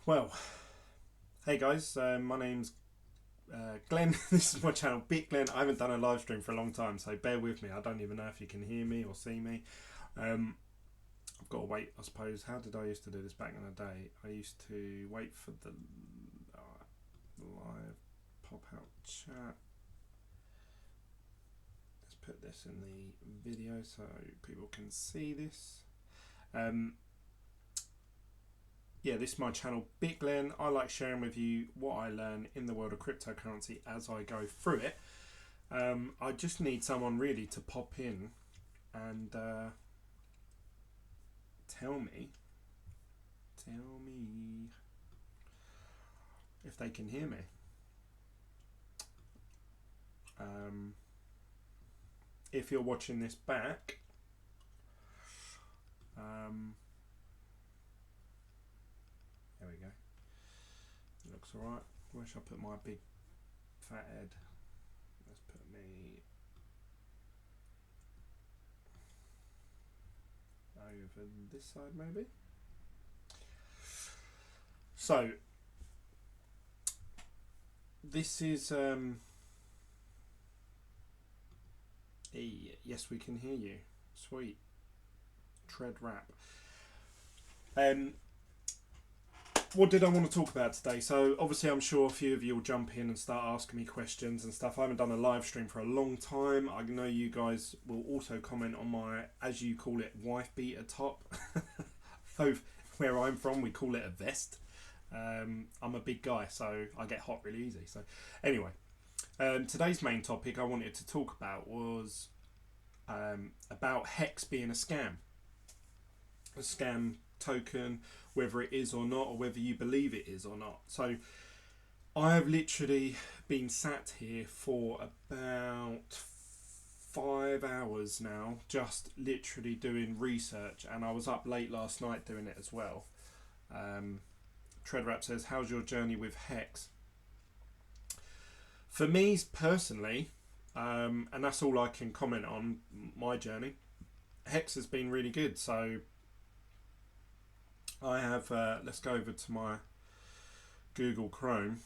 Well, hey guys, my name's Glenn. This is my channel, Big Glenn. I haven't done a live stream for a long time, so bear with me. I don't even know if you can hear me or see me. Um, I've got to wait, I suppose. How did I used to do this back in the day? I used to wait for the live pop out chat. Let's put this in the video so people can see this. Yeah, this is my channel, Big Glenn. I like sharing with you what I learn in the world of cryptocurrency as I go through it. I just need someone really to pop in and tell me if they can hear me. If you're watching this back, there we go. It looks alright. Where should I put my big fat head? Let's put me over this side maybe. So this is yes, we can hear you. Sweet. Tread wrap. What did I want to talk about today? So obviously I'm sure a few of you will jump in and start asking me questions and stuff. I haven't done a live stream for a long time. I know you guys will also comment on my, as you call it, wife beater top. So where I'm from, we call it a vest. I'm a big guy, so I get hot really easy. So anyway, today's main topic I wanted to talk about was about Hex being a scam token, whether it is or not, or whether you believe it is or not. So I have literally been sat here for about 5 hours now, just literally doing research, and I was up late last night doing it as well. Treadwrap says, how's your journey with Hex? For me personally, and that's all I can comment on my journey, Hex has been really good. So I have, let's go over to my Google Chrome.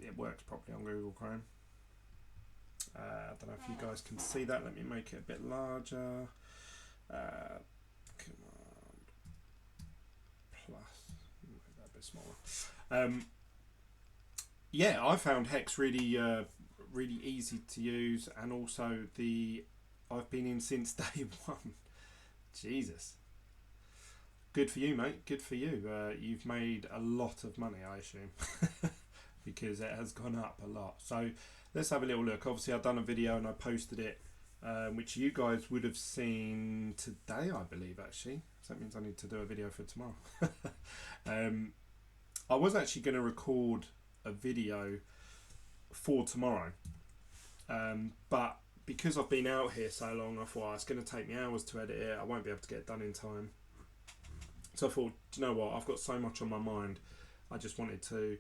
It works properly on Google Chrome. I don't know if you guys can see that. Let me make it a bit larger. Command plus, make that a bit smaller. Yeah, I found Hex really, really easy to use, and also I've been in since day one. Jesus. Good for you, mate. Good for you. You've made a lot of money, I assume, because it has gone up a lot. So let's have a little look. Obviously, I've done a video and I posted it, which you guys would have seen today, I believe, actually. So that means I need to do a video for tomorrow. I was actually going to record a video for tomorrow, but because I've been out here so long, I thought it's going to take me hours to edit it. I won't be able to get it done in time. So I thought, do you know what? I've got so much on my mind. I just wanted to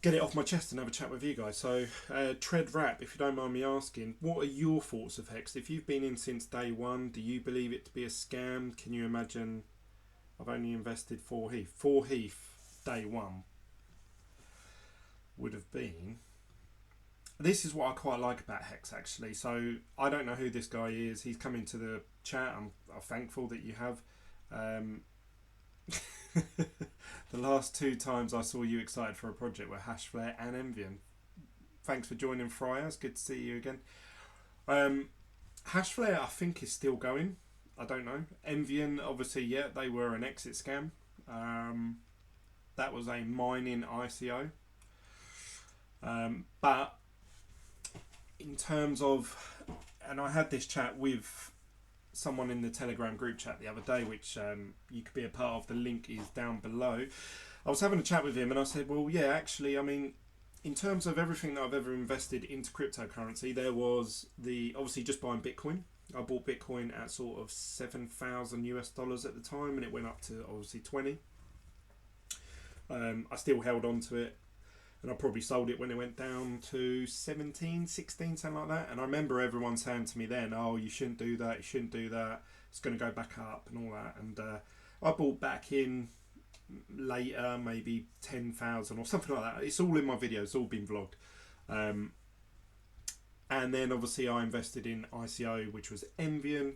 get it off my chest and have a chat with you guys. So, Tread Wrap, if you don't mind me asking, what are your thoughts of Hex? If you've been in since day one, do you believe it to be a scam? Can you imagine? I've only invested 4 Heath. 4 Heath, day one, would have been. This is what I quite like about Hex, actually. So I don't know who this guy is. He's come into the chat. I'm thankful that you have. The last 2 times I saw you excited for a project were Hashflare and Envian. Thanks for joining, Fryer. It's good to see you again. Hashflare, I think, is still going. I don't know. Envian, obviously, yeah, they were an exit scam. That was a mining ICO. But in terms of, and I had this chat with someone in the Telegram group chat the other day, which you could be a part of. The link is down below. I was having a chat with him and I said, well, yeah, actually, I mean, in terms of everything that I've ever invested into cryptocurrency, there was obviously just buying Bitcoin. I bought Bitcoin at sort of $7,000 at the time, and it went up to obviously 20. I still held on to it, and I probably sold it when it went down to 17, 16, something like that. And I remember everyone saying to me then, oh, you shouldn't do that, it's going to go back up and all that. And I bought back in later, maybe 10,000 or something like that. It's all in my videos, it's all been vlogged. And then obviously I invested in ICO, which was Envian.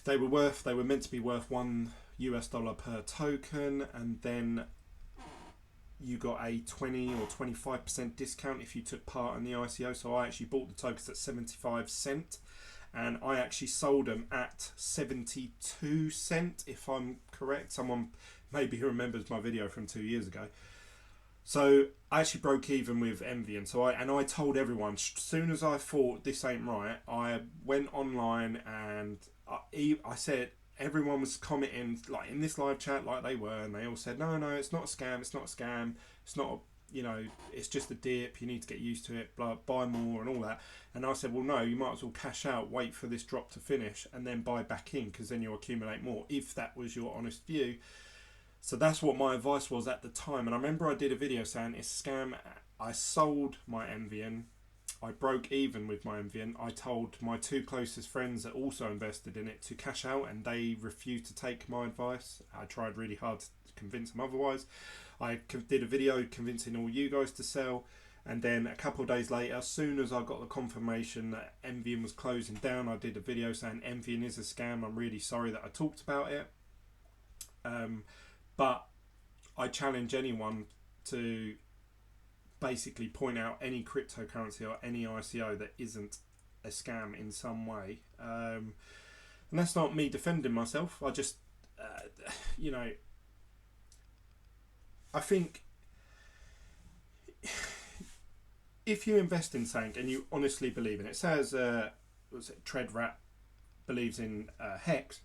They were meant to be worth $1 per token, and then you got a 20 or 25% discount if you took part in the ICO. So I actually bought the tokens at 75 cent, and I actually sold them at 72 cent, if I'm correct. Someone maybe remembers my video from 2 years ago. So I actually broke even with Envian. So I told everyone, as soon as I thought this ain't right, I went online and I said, everyone was commenting like in this live chat like they were, and they all said, no, it's not a scam, it's not a scam, it's not it's just a dip, you need to get used to it, buy more and all that. And I said, well, no, you might as well cash out, wait for this drop to finish and then buy back in, because then you'll accumulate more, if that was your honest view. So that's what my advice was at the time. And I remember I did a video saying it's a scam. I sold my Envian. I broke even with my Envian. I told my two closest friends that also invested in it to cash out, and they refused to take my advice. I tried really hard to convince them otherwise. I did a video convincing all you guys to sell, and then a couple of days later, as soon as I got the confirmation that Envian was closing down, I did a video saying Envian is a scam. I'm really sorry that I talked about it. But I challenge anyone to basically point out any cryptocurrency or any ICO that isn't a scam in some way. And that's not me defending myself. I just, I think if you invest in something and you honestly believe in it, say as Tread Rat believes in Hex,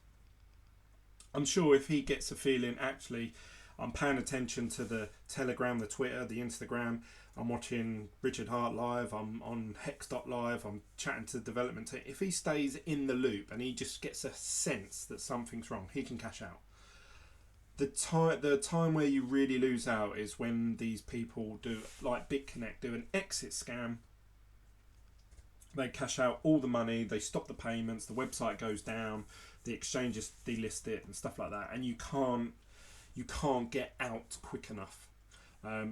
I'm sure if he gets a feeling, actually, I'm paying attention to the Telegram, the Twitter, the Instagram, I'm watching Richard Hart live, I'm on Hex.live, I'm chatting to the development team. If he stays in the loop and he just gets a sense that something's wrong, he can cash out. The time where you really lose out is when these people do, like BitConnect, do an exit scam. They cash out all the money, they stop the payments, the website goes down, the exchanges delist it and stuff like that, and you can't get out quick enough.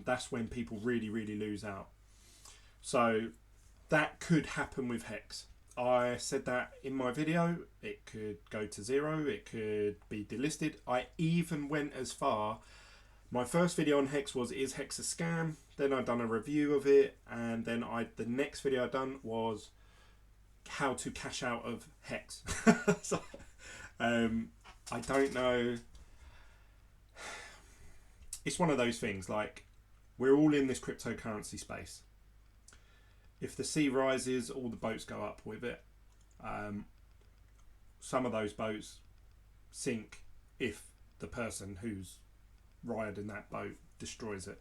That's when people really lose out. So that could happen with Hex. I said that in my video. It could go to zero, it could be delisted. I even went as far, my first video on Hex was, is Hex a scam? Then I'd done a review of it, and then the next video I'd done was how to cash out of Hex. So, I don't know. It's one of those things, like, we're all in this cryptocurrency space. If the sea rises, all the boats go up with it. Some of those boats sink if the person who's riding that boat destroys it.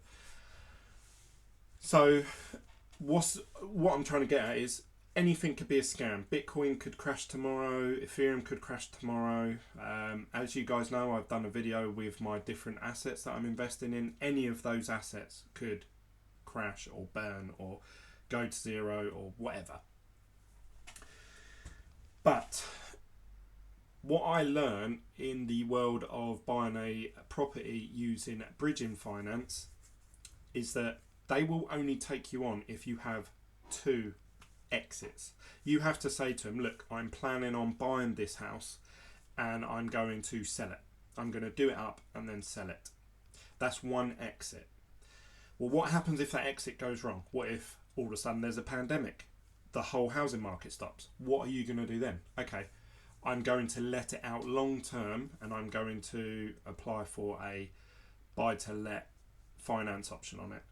So what I'm trying to get at is, anything could be a scam. Bitcoin could crash tomorrow, Ethereum could crash tomorrow. As you guys know, I've done a video with my different assets that I'm investing in. Any of those assets could crash or burn or go to zero or whatever. But what I learned in the world of buying a property using bridging finance is that they will only take you on if you have 2 exits. You have to say to them, look, I'm planning on buying this house and I'm going to sell it. I'm going to do it up and then sell it. That's 1 exit. Well, what happens if that exit goes wrong? What if all of a sudden there's a pandemic? The whole housing market stops. What are you going to do then? Okay, I'm going to let it out long term and I'm going to apply for a buy to let finance option on it.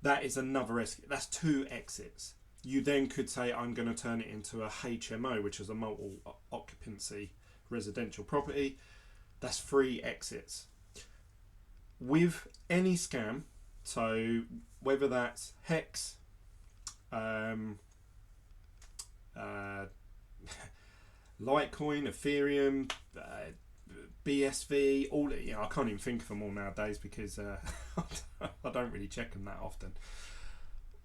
That is another exit. That's 2 exits. You then could say, I'm going to turn it into a HMO, which is a multiple occupancy residential property. That's 3 exits. With any scam, so whether that's Hex, Litecoin, Ethereum, BSV, all, I can't even think of them all nowadays because I don't really check them that often.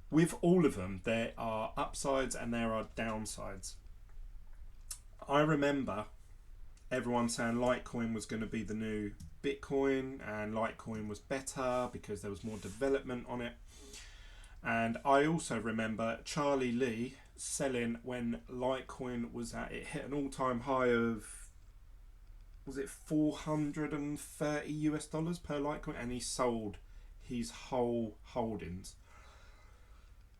With all of them, there are upsides and there are downsides. I remember everyone saying Litecoin was going to be the new Bitcoin, and Litecoin was better because there was more development on it. And I also remember Charlie Lee selling when Litecoin was at, it hit an all-time high of, was it $430 per Litecoin, and he sold his whole holdings.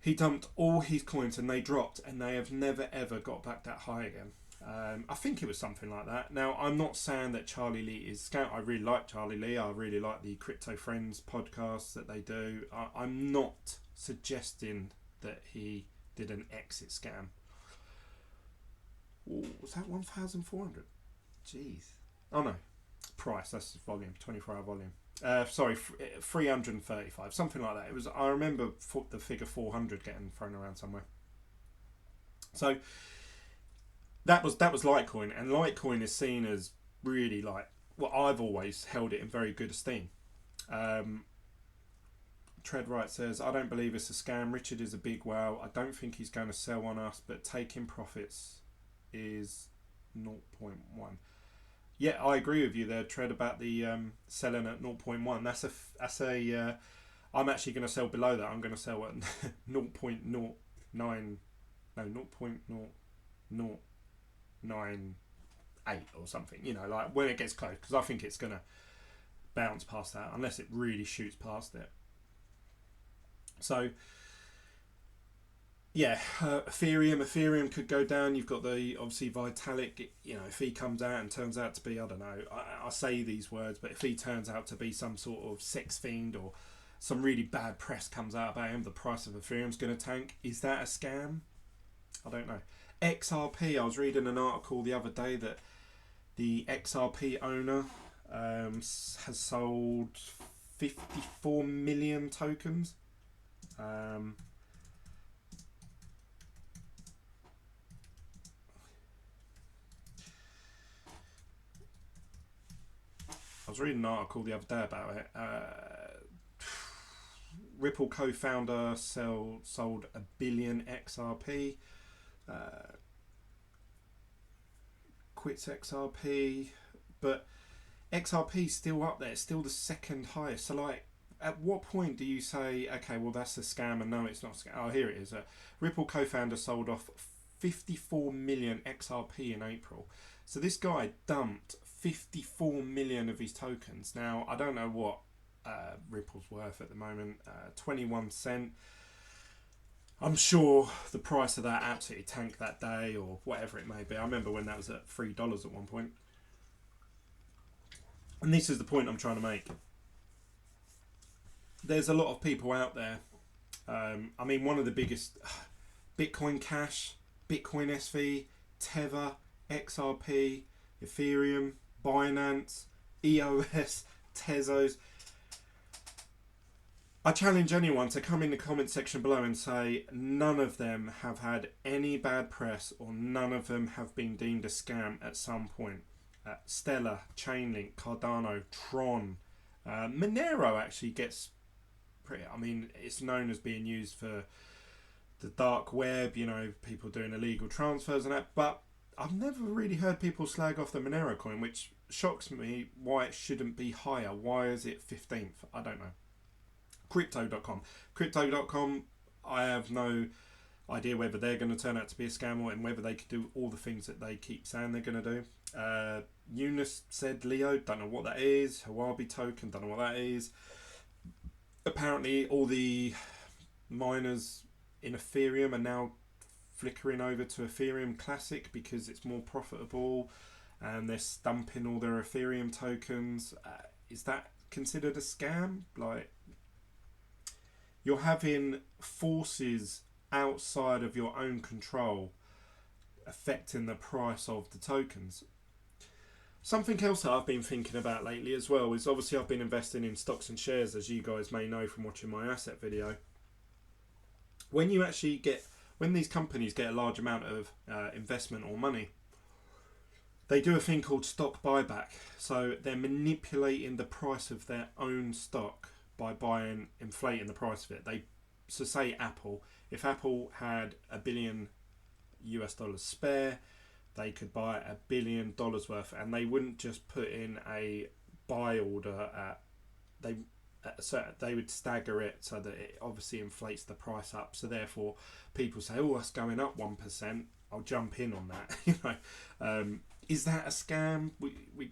He dumped all his coins and they dropped, and they have never ever got back that high again. I think it was something like that. Now, I'm not saying that Charlie Lee is scam. I really like Charlie Lee. I really like the Crypto Friends podcasts that they do. I'm not suggesting that he did an exit scam. Ooh, was that 1,400? Jeez. Oh no, price. That's volume. 24-hour volume. Sorry, 335, something like that. It was. I remember the figure 400 getting thrown around somewhere. So that was Litecoin, and Litecoin is seen as really like, well, I've always held it in very good esteem. Treadwright says, I don't believe it's a scam. Richard is a big wow. I don't think he's going to sell on us, but taking profits is 0.1. Yeah, I agree with you there, Tread, about the selling at 0.1. That's a. I'm actually going to sell below that. I'm going to sell at 0.09. No, 0.0098 or something. You know, like when it gets close, because I think it's going to bounce past that unless it really shoots past it. So, yeah, Ethereum could go down. You've got the, obviously, Vitalik. You know, if he comes out and turns out to be, I don't know, I say these words, but if he turns out to be some sort of sex fiend, or some really bad press comes out about him, the price of Ethereum's going to tank. Is that a scam? I don't know. XRP, I was reading an article the other day that the XRP owner has sold 54 million tokens. I was reading an article the other day about it. Ripple co-founder sold 1 billion XRP. Quits XRP, but XRP is still up there. It's still the second highest. So, like, at what point do you say, okay, well, that's a scam, and no, it's not a scam? Oh, here it is. Ripple co-founder sold off 54 million XRP in April. So this guy dumped 54 million of his tokens. Now, I don't know what Ripple's worth at the moment. 21 cent. I'm sure the price of that absolutely tanked that day, or whatever it may be. I remember when that was at $3 at one point. And this is the point I'm trying to make. There's a lot of people out there. I mean, one of the biggest, Bitcoin Cash, Bitcoin SV, Tether, XRP, Ethereum, Binance, EOS, Tezos. I challenge anyone to come in the comment section below and say none of them have had any bad press, or none of them have been deemed a scam at some point. Stellar, Chainlink, Cardano, Tron, Monero actually gets pretty. I mean, it's known as being used for the dark web, you know, people doing illegal transfers and that. But I've never really heard people slag off the Monero coin, which shocks me. Why it shouldn't be higher? Why is it 15th? I don't know. Crypto.com, I have no idea whether they're going to turn out to be a scam, or and whether they could do all the things that they keep saying they're going to do. Eunice said Leo, don't know what that is. Huobi token, don't know what that is. Apparently all the miners in Ethereum are now flickering over to Ethereum Classic because it's more profitable, and they're stumping all their Ethereum tokens. Is that considered a scam? Like, you're having forces outside of your own control affecting the price of the tokens. Something else that I've been thinking about lately as well is, obviously I've been investing in stocks and shares, as you guys may know from watching my asset video. When these companies get a large amount of investment or money, they do a thing called stock buyback. So they're manipulating the price of their own stock by inflating the price of it. So say Apple, if Apple had $1 billion spare, they could buy $1 billion worth, and they wouldn't just put in a buy order at they. So they would stagger it so that it obviously inflates the price up. So therefore, people say, "Oh, that's going up 1%. I'll jump in on that." Is that a scam? We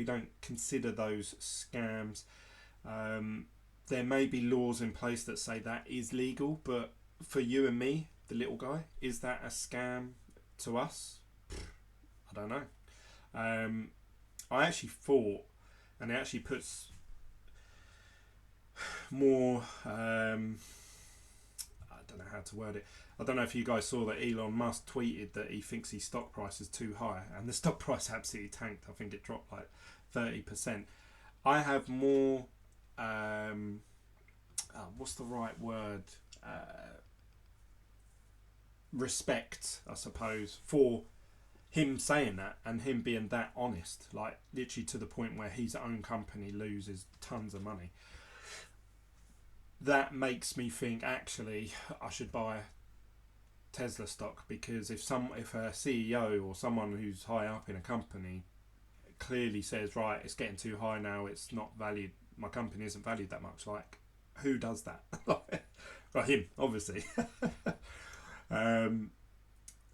don't consider those scams. There may be laws in place that say that is legal, but for you and me, the little guy, is that a scam to us? I don't know. I actually thought, and it actually puts more I don't know how to word it. I don't know if you guys saw that Elon Musk tweeted that he thinks his stock price is too high, and the stock price absolutely tanked. I think it dropped like 30%. I have more what's the right word, respect, I suppose, for him saying that and him being that honest, like literally to the point where his own company loses tons of money. That makes me think actually I should buy Tesla stock, because if a CEO or someone who's high up in a company clearly says, right, it's getting too high now, it's not valued, my company isn't valued that much, like who does that? Well, him, obviously.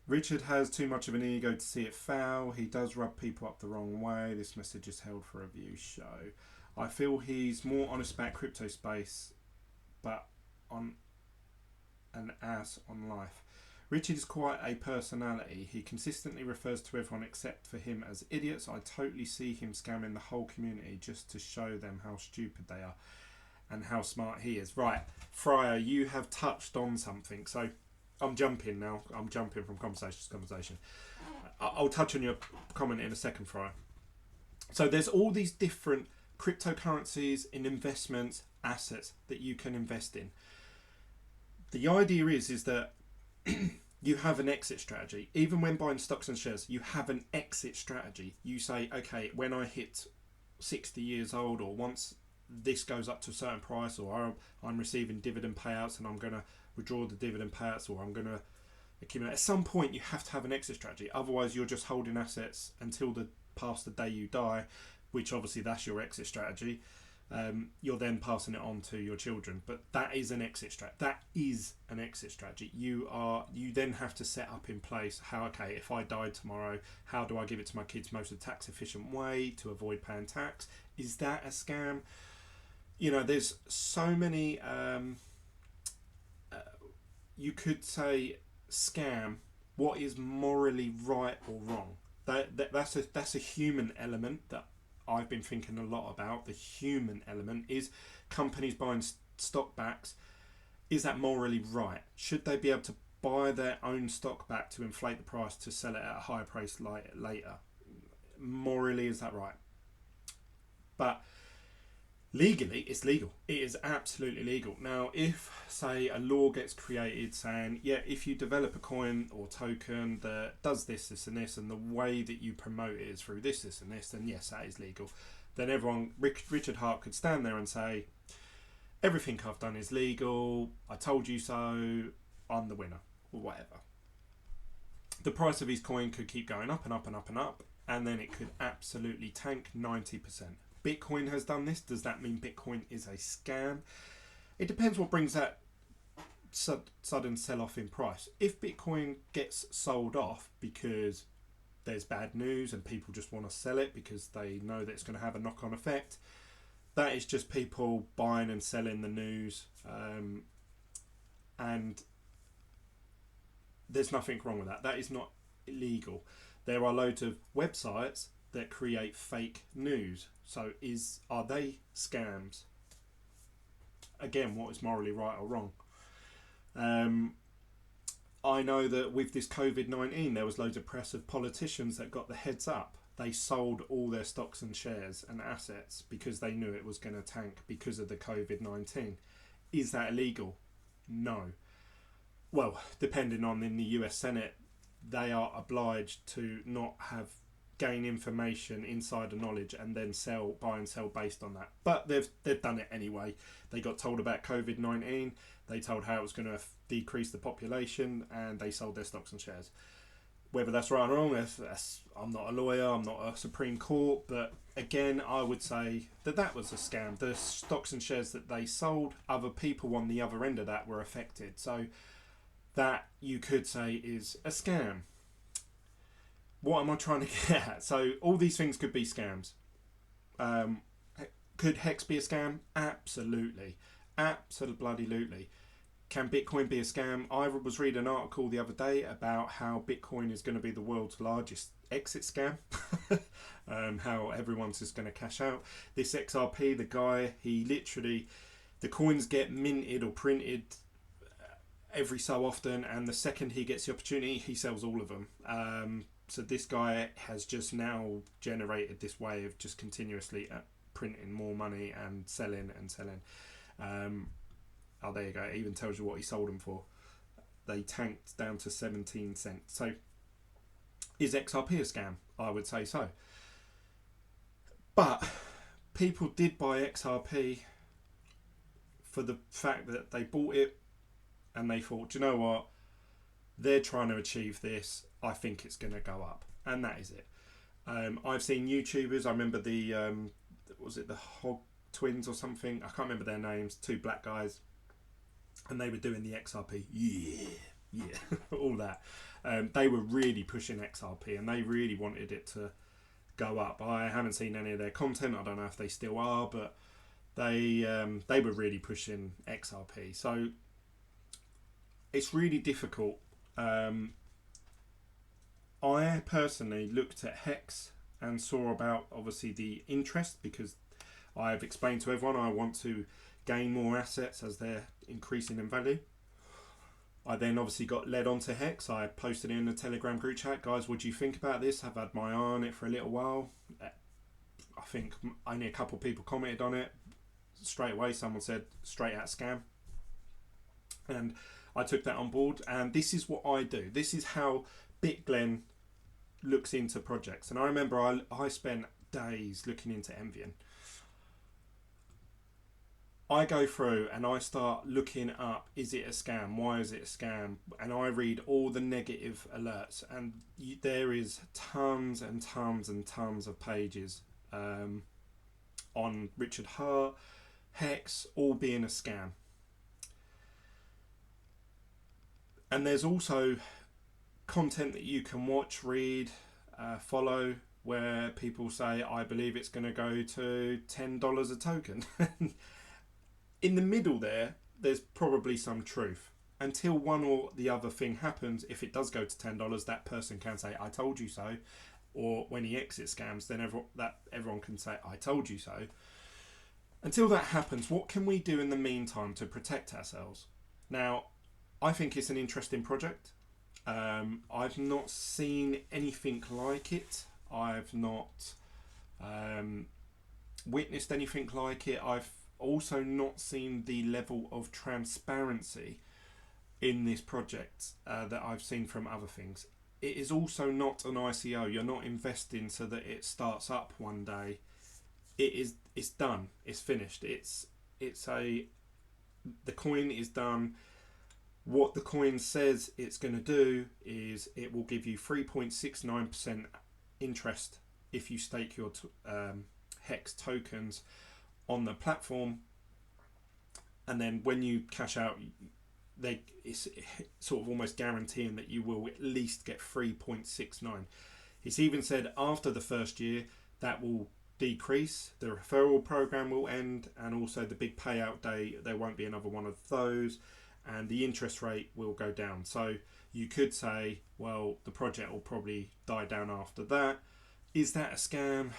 Richard has too much of an ego to see it fail. He does rub people up the wrong way. This message is held for a view show. I feel he's more honest about crypto space, but on an ass on life. Richard is quite a personality. He consistently refers to everyone except for him as idiots. I totally see him scamming the whole community just to show them how stupid they are and how smart he is. Right, Fryer, you have touched on something. So I'm jumping now. I'm jumping from conversation to conversation. I'll touch on your comment in a second, Fryer. So there's all these different cryptocurrencies and investments, assets that you can invest in. The idea is that you have an exit strategy. Even when buying stocks and shares, you have an exit strategy. You say, okay, when I hit 60 years old, or once this goes up to a certain price, or I'm receiving dividend payouts and I'm going to withdraw the dividend payouts, or I'm going to accumulate. At some point, you have to have an exit strategy. Otherwise, you're just holding assets until past the day you die, which obviously that's your exit strategy. You're then passing it on to your children, but that is an exit strategy. That is an exit strategy. You then have to set up in place okay, if I died tomorrow, how do I give it to my kids most of the tax efficient way to avoid paying tax? Is that a scam? There's so many. You could say scam. What is morally right or wrong? That's a human element that I've been thinking a lot about. The human element is companies buying stock backs. Is that morally right? Should they be able to buy their own stock back to inflate the price to sell it at a higher price later? Morally, is that right? But legally, it's legal. It is absolutely legal. Now, if, say, a law gets created saying, yeah, if you develop a coin or token that does this, this and this, and the way that you promote it is through this, this and this, then yes, that is legal. Then Richard Hart could stand there and say, everything I've done is legal, I told you so, I'm the winner, or whatever. The price of his coin could keep going up and up and up and up, and then it could absolutely tank 90%. Bitcoin has done this. Does that mean Bitcoin is a scam? It depends what brings that sudden sell-off in price. If Bitcoin gets sold off because there's bad news and people just want to sell it because they know that it's going to have a knock-on effect, that is just people buying and selling the news, and there's nothing wrong with that. That is not illegal. There are loads of websites that create fake news. So are they scams? Again, what is morally right or wrong? I know that with this COVID-19, there was loads of press of politicians that got the heads up. They sold all their stocks and shares and assets because they knew it was going to tank because of the COVID-19. Is that illegal? No. Well, depending on in the US Senate, they are obliged to not gain information, insider knowledge, and then buy and sell based on that. But they've done it anyway. They got told about COVID-19. They told how it was going to decrease the population, and they sold their stocks and shares. Whether that's right or wrong, I'm not a lawyer, I'm not a Supreme Court, but again, I would say that was a scam. The stocks and shares that they sold, other people on the other end of that were affected. So that you could say is a scam. What am I trying to get at? So all these things could be scams. Um, could Hex be a scam? Absolutely. Absolutely. Can Bitcoin be a scam? I was reading an article the other day about how Bitcoin is going to be the world's largest exit scam. How everyone's just going to cash out. This XRP, the guy, he literally, the coins get minted or printed every so often, and the second he gets the opportunity, he sells all of them. So this guy has just now generated this way of just continuously printing more money and selling and selling. Oh, there you go. It even tells you what he sold them for. They tanked down to 17 cents. So is XRP a scam? I would say so. But people did buy XRP for the fact that they bought it and they thought, do you know what? They're trying to achieve this. I think it's going to go up. And that is it. I've seen YouTubers. I remember was it the Hog Twins or something? I can't remember their names. Two black guys. And they were doing the XRP. Yeah. All that. They were really pushing XRP and they really wanted it to go up. I haven't seen any of their content. I don't know if they still are, but they were really pushing XRP. So it's really difficult. I personally looked at Hex and saw about obviously the interest, because I've explained to everyone I want to gain more assets as they're increasing in value. I then obviously got led onto Hex. I posted in a Telegram group chat, guys, what do you think about this? I've had my eye on it for a little while. I think only a couple of people commented on it. Straight away someone said straight out scam, and I took that on board. And this is what I do. This is how BitGlen looks into projects. And I remember I spent days looking into Envian. I go through and I start looking up, is it a scam? Why is it a scam? And I read all the negative alerts, and there is tons and tons and tons of pages on Richard Hart, Hex, all being a scam. And there's also content that you can watch, read, follow, where people say, I believe it's going to go to $10 a token. In the middle there's probably some truth. Until one or the other thing happens, if it does go to $10, that person can say, I told you so. Or when he exits scams, then everyone can say, I told you so. Until that happens, what can we do in the meantime to protect ourselves? Now, I think it's an interesting project. I've not seen anything like it. I've not witnessed anything like it. I've also not seen the level of transparency in this project that I've seen from other things. It is also not an ICO. You're not investing so that it starts up one day. It's done. It's finished. The coin is done. What the coin says it's going to do is it will give you 3.69% interest if you stake your Hex tokens on the platform, and then when you cash out, it's sort of almost guaranteeing that you will at least get 3.69. It's even said after the first year that will decrease, the referral program will end, and also the big payout day, there won't be another one of those, and the interest rate will go down. So you could say, well, the project will probably die down after that. Is that a scam?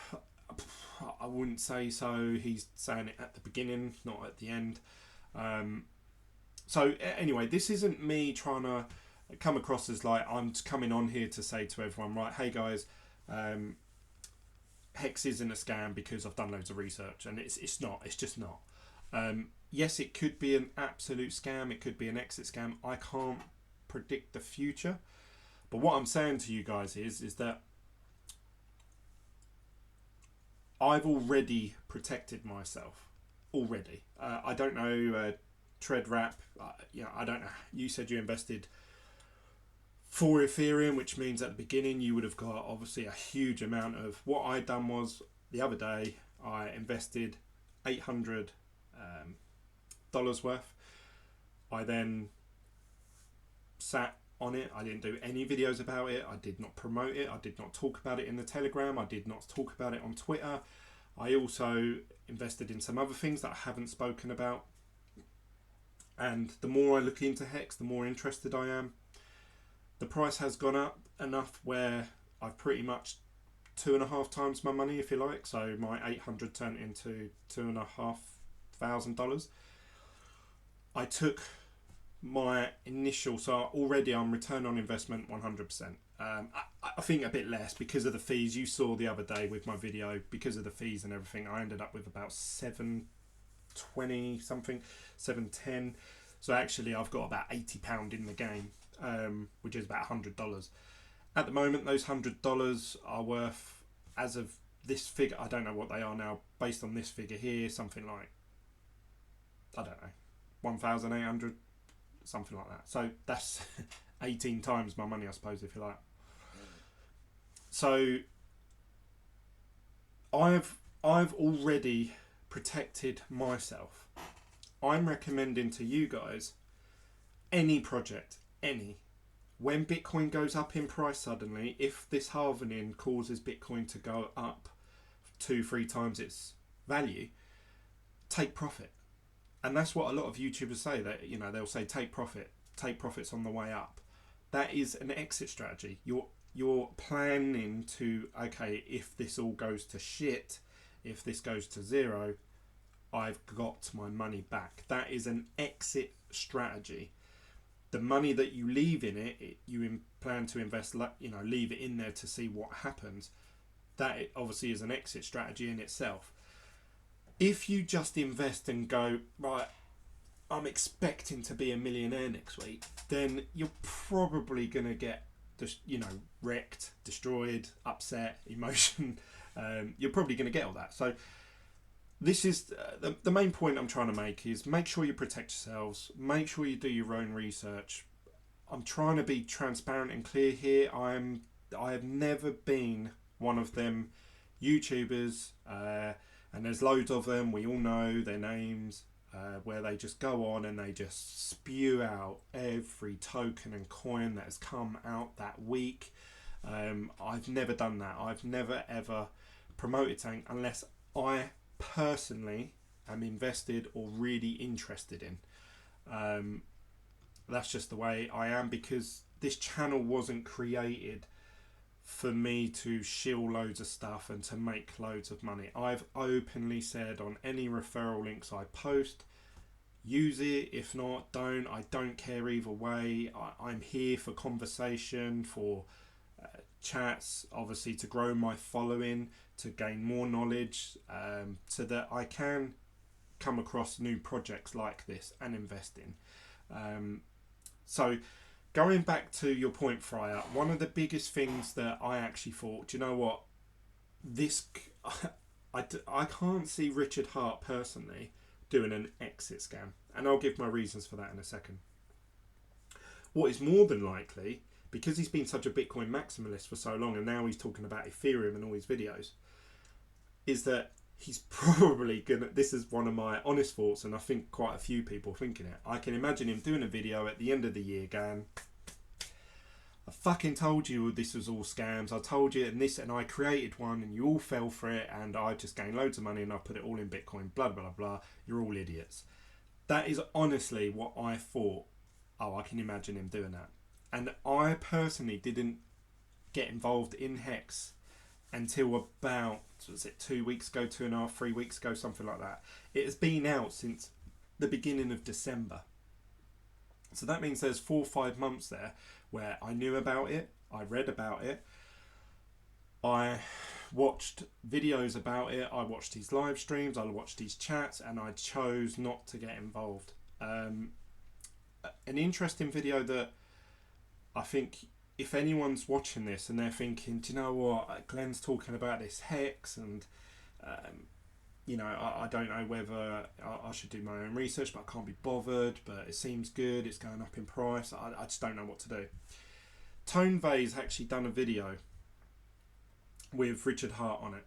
I wouldn't say so. He's saying it at the beginning, not at the end. So anyway, this isn't me trying to come across as like I'm coming on here to say to everyone, right, hey guys, Hex isn't a scam because I've done loads of research, and it's not. It's just not. Yes, it could be an absolute scam. It could be an exit scam. I can't predict the future. But what I'm saying to you guys is that I've already protected myself. Already. I don't know, Tread Wrap. I don't know. You said you invested for Ethereum, which means at the beginning you would have got obviously a huge amount of. What I done was the other day I invested $800 worth. I then sat on it. I didn't do any videos about it. I did not promote it. I did not talk about it in the Telegram. I did not talk about it on Twitter. I also invested in some other things that I haven't spoken about. And the more I look into Hex, the more interested I am. The price has gone up enough where I've pretty much 2.5 times my money, if you like. So my 800 turned into $2,500. I took my initial, so already I'm return on investment 100%. I think a bit less because of the fees. You saw the other day with my video, because of the fees and everything, I ended up with about 720 something, 710. So actually I've got about £80 in the game, which is about $100. At the moment, those $100 are worth, as of this figure, I don't know what they are now, based on this figure here, something like, I don't know, 1,800, something like that. So that's 18 times my money, I suppose, if you like. So I've already protected myself. I'm recommending to you guys any project, any. When Bitcoin goes up in price suddenly, if this halvening causes Bitcoin to go up 2-3 times its value, take profit. And that's what a lot of YouTubers say. That, you know, they'll say take profits on the way up. That is an exit strategy. You're planning to, okay, if this all goes to shit, if this goes to zero, I've got my money back. That is an exit strategy. The money that you leave in it, you plan to invest, you know, leave it in there to see what happens. That obviously is an exit strategy in itself. If you just invest and go, right, I'm expecting to be a millionaire next week, then you're probably going to get, you know, wrecked, destroyed, upset, emotion. You're probably going to get all that. So this is the main point I'm trying to make is make sure you protect yourselves. Make sure you do your own research. I'm trying to be transparent and clear here. I have never been one of them YouTubers, and there's loads of them. We all know their names, where they just go on and they just spew out every token and coin that has come out that week. I've never done that. I've never ever promoted something unless I personally am invested or really interested in. That's just the way I am, because this channel wasn't created for me to shill loads of stuff and to make loads of money. I've openly said on any referral links I post, use it. If not, don't. I don't care either way. I'm here for conversation, for chats, obviously to grow my following, to gain more knowledge, so that I can come across new projects like this and invest in. So going back to your point, Fryer, one of the biggest things that I actually thought, do you know what, I can't see Richard Hart personally doing an exit scam, and I'll give my reasons for that in a second. What is more than likely, because he's been such a Bitcoin maximalist for so long, and now he's talking about Ethereum in all his videos, is that he's probably gonna, this is one of my honest thoughts, and I think quite a few people thinking it, I can imagine him doing a video at the end of the year going, I fucking told you this was all scams, I told you and this, and I created one and you all fell for it, and I just gained loads of money and I put it all in Bitcoin, blah blah blah, you're all idiots. That is honestly what I thought. Oh, I can imagine him doing that. And I personally didn't get involved in Hex until about, was it 2 weeks ago, 2.5, 3 weeks ago, something like that. It has been out since the beginning of December. So that means there's 4 or 5 months there where I knew about it, I read about it, I watched videos about it, I watched his live streams, I watched his chats, and I chose not to get involved. An interesting video that I think if anyone's watching this and they're thinking, do you know what, Glenn's talking about this Hex, and you know, I don't know whether I should do my own research, but I can't be bothered, but it seems good, it's going up in price, I just don't know what to do. Tone Vay's actually done a video with Richard Hart on it,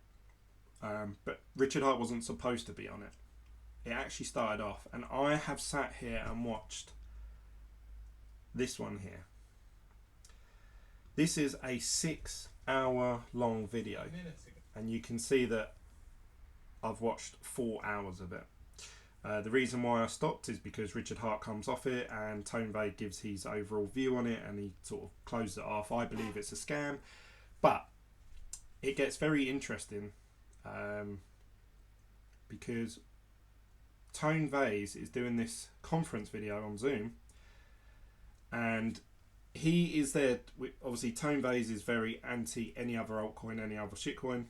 but Richard Hart wasn't supposed to be on it. It actually started off, and I have sat here and watched this one here. This is a 6-hour long video, and you can see that I've watched 4 hours of it. The reason why I stopped is because Richard Hart comes off it and Tone Vay gives his overall view on it, and he sort of closes it off. I believe it's a scam, but it gets very interesting because Tone Vay is doing this conference video on Zoom, and he is there. Obviously, Tone Vay is very anti any other altcoin, any other shitcoin.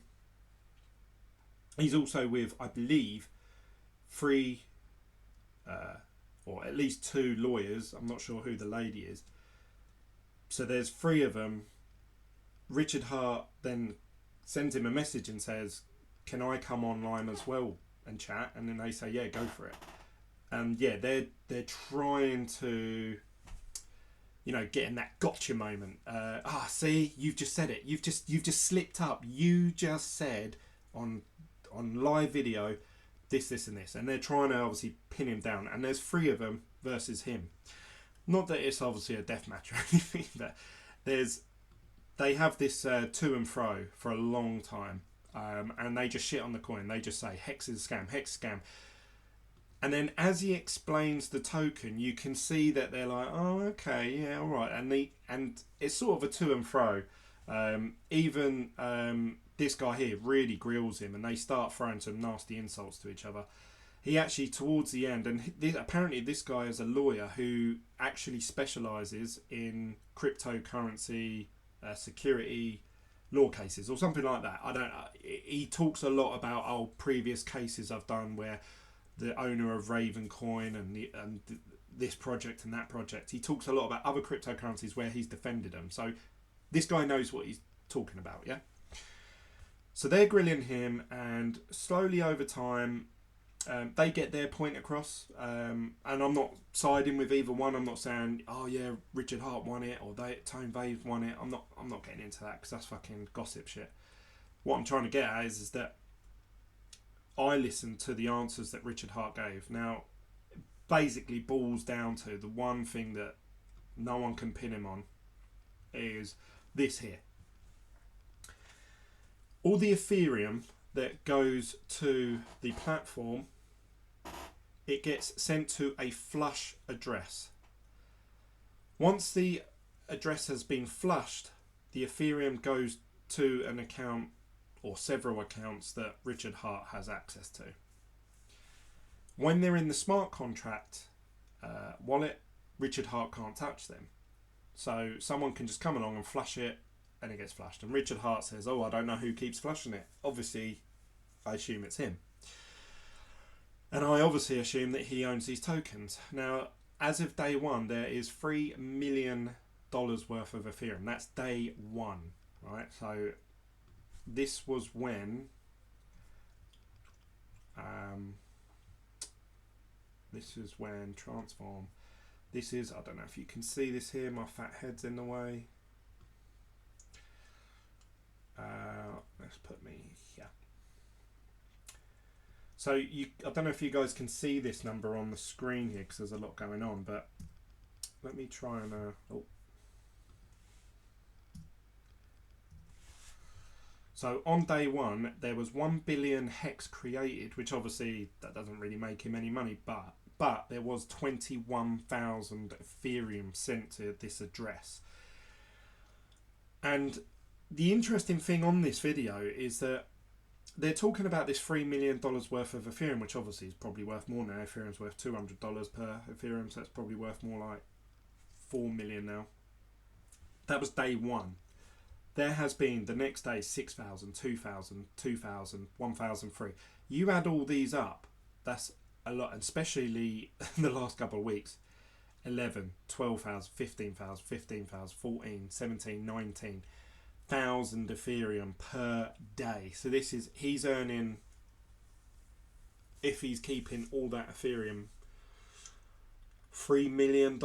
He's also with, I believe, 3 or at least 2 lawyers. I'm not sure who the lady is. So there's 3 of them. Richard Hart then sends him a message and says, "Can I come online as well and chat?" And then they say, "Yeah, go for it." And yeah, they're trying to, you know, get in that gotcha moment. See, you've just said it. You've just slipped up. You just said on live video this and this, and they're trying to obviously pin him down, and there's 3 of them versus him. Not that it's obviously a death match or anything, but they have this to and fro for a long time, and they just shit on the coin. They just say Hex is a scam, Hex is a scam, and then as he explains the token, you can see that they're like, "Oh, okay, yeah, all right," and it's sort of a to and fro. Even this guy here really grills him, and they start throwing some nasty insults to each other. He actually, towards the end, and apparently this guy is a lawyer who actually specialises in cryptocurrency security law cases or something like that. I don't know. He talks a lot about previous cases I've done where the owner of Raven Coin and this project and that project. He talks a lot about other cryptocurrencies where he's defended them. So this guy knows what he's talking about, yeah? So they're grilling him, and slowly over time, they get their point across. And I'm not siding with either one. I'm not saying, "Oh yeah, Richard Hart won it," or Tone Vay won it. I'm not getting into that because that's fucking gossip shit. What I'm trying to get at is that I listened to the answers that Richard Hart gave. Now, basically boils down to the one thing that no one can pin him on is this here. All the Ethereum that goes to the platform, it gets sent to a flush address. Once the address has been flushed, the Ethereum goes to an account or several accounts that Richard Hart has access to. When they're in the smart contract wallet, Richard Hart can't touch them. So someone can just come along and flush it, and it gets flushed. And Richard Hart says, "Oh, I don't know who keeps flushing it." Obviously, I assume it's him. And I obviously assume that he owns these tokens. Now, as of day one, there is $3 million worth of Ethereum. That's day one, right? So this was when Transform. This is, I don't know if you can see this here, my fat head's in the way. Let's put me here. So I don't know if you guys can see this number on the screen here because there's a lot going on, but let me try and So on day one, there was 1 billion hex created, which obviously that doesn't really make him any money, but there was 21,000 Ethereum sent to this address. And the interesting thing on this video is that they're talking about this $3 million worth of Ethereum, which obviously is probably worth more now. Ethereum's worth $200 per Ethereum, so it's probably worth more like 4 million now. That was day one. There has been the next day 6,000, 2,000, 2,000, 1,003. You add all these up, that's a lot, especially in the last couple of weeks. 11, 12,000, 15,000, 15,000, 14, 17, 19,000 Ethereum per day. So this is, he's earning, if he's keeping all that Ethereum, $3 million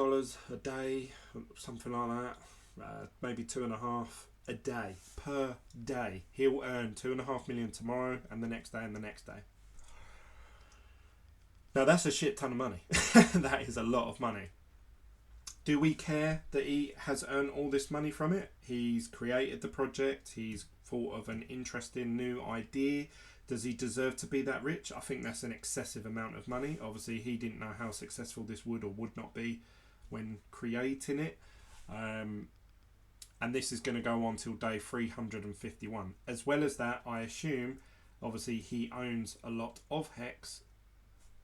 a day, something like that. maybe 2.5 a day per day. He'll earn 2.5 million tomorrow and the next day and the next day. Now that's a shit ton of money. That is a lot of money. Do we care that he has earned all this money from it? He's created the project. He's thought of an interesting new idea. Does he deserve to be that rich? I think that's an excessive amount of money. Obviously, he didn't know how successful this would or would not be when creating it. And this is going to go on till day 351. As well as that, I assume, obviously, he owns a lot of Hex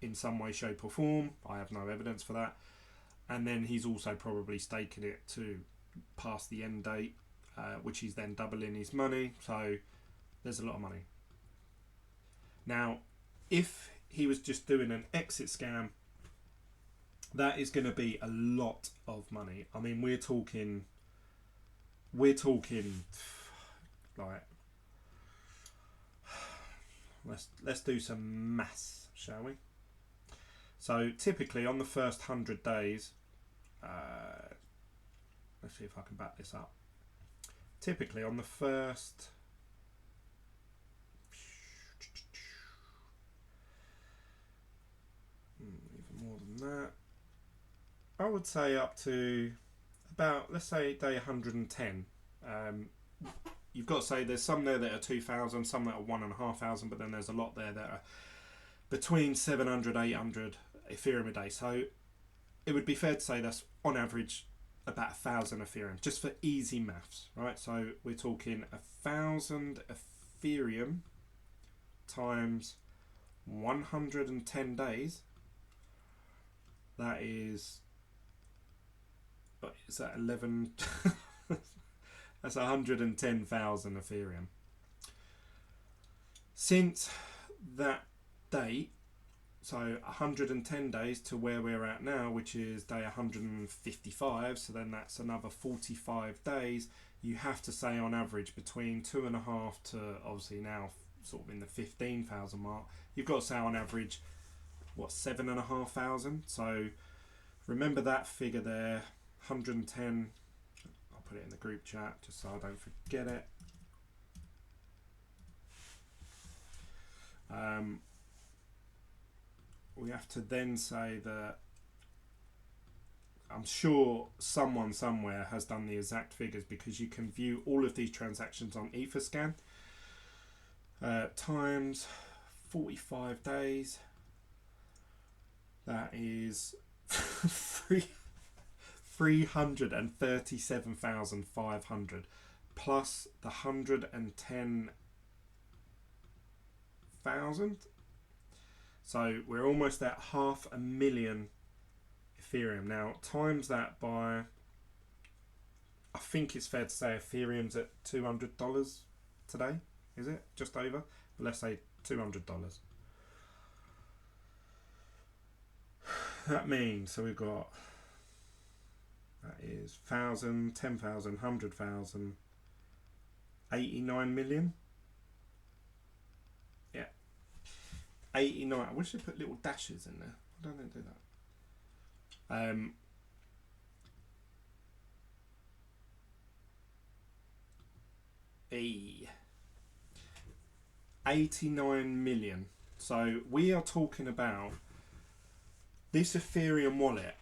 in some way, shape or form. I have no evidence for that. And then he's also probably staking it to past the end date, which he's then doubling his money. So there's a lot of money. Now, if he was just doing an exit scam, that is going to be a lot of money. I mean, we're talking like, let's do some maths, shall we? So typically on the first 100 days, let's see if I can back this up. Typically on the first even more than that, I would say up to about, let's say, day 110. You've got to say there's some there that are 2,000, some that are 1,500, but then there's a lot there that are between 700, 800 Ethereum a day. So it would be fair to say that's on average about 1,000 Ethereum, just for easy maths, right? So we're talking 1,000 Ethereum times 110 days. That is, but is that 11? That's 110,000 Ethereum. Since that date, so 110 days to where we're at now, which is day 155, so then that's another 45 days, you have to say on average between 2.5 to obviously now sort of in the 15,000 mark, you've got to say on average, what, 7,500? So remember that figure there, 110, I'll put it in the group chat just so I don't forget it. We have to then say that I'm sure someone somewhere has done the exact figures, because you can view all of these transactions on Etherscan. Times 45 days, that is 337,500 plus the 110,000. So we're almost at 500,000 Ethereum. Now times that by, I think it's fair to say Ethereum's at $200 today, is it? Just over? But let's say $200. That means, so we've got, that is 1,000, 10,000, 100,000, 89 million. Yeah. 89. I wish they put little dashes in there. Why don't they do that? 89 million. So we are talking about this Ethereum wallet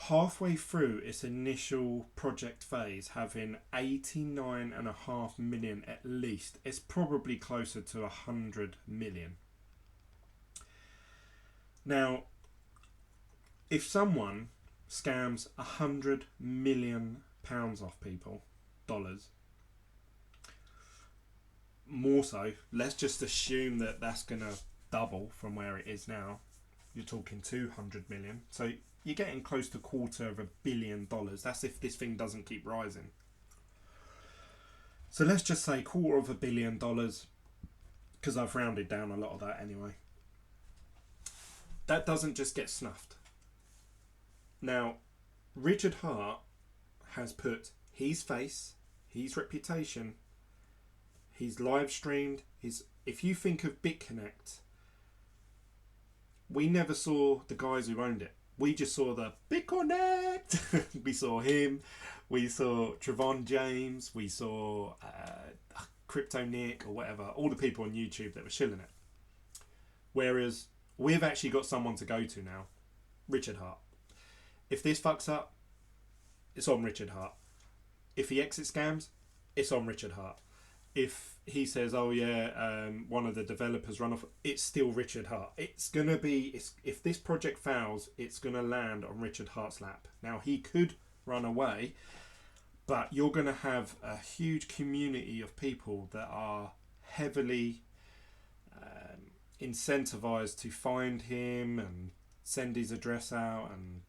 halfway through its initial project phase having 89.5 million at least. It's probably closer to 100 million. Now, if someone scams 100 million pounds off people, dollars, more so, let's just assume that that's going to double from where it is now. You're talking 200 million. So you're getting close to $250 million. That's if this thing doesn't keep rising. So let's just say $250 million, because I've rounded down a lot of that anyway. That doesn't just get snuffed. Now, Richard Hart has put his face, his reputation, he's live streamed. If you think of BitConnect, we never saw the guys who owned it. We just saw the BitConnect. We saw him. We saw Trevon James. We saw Crypto Nick or whatever. All the people on YouTube that were shilling it. Whereas we've actually got someone to go to now, Richard Hart. If this fucks up, it's on Richard Hart. If he exit scams, it's on Richard Hart. If he says, "Oh yeah, one of the developers run off," it's still Richard Hart. It's gonna be. If this project fails, it's gonna land on Richard Hart's lap. Now he could run away, but you're gonna have a huge community of people that are heavily incentivized to find him and send his address out, and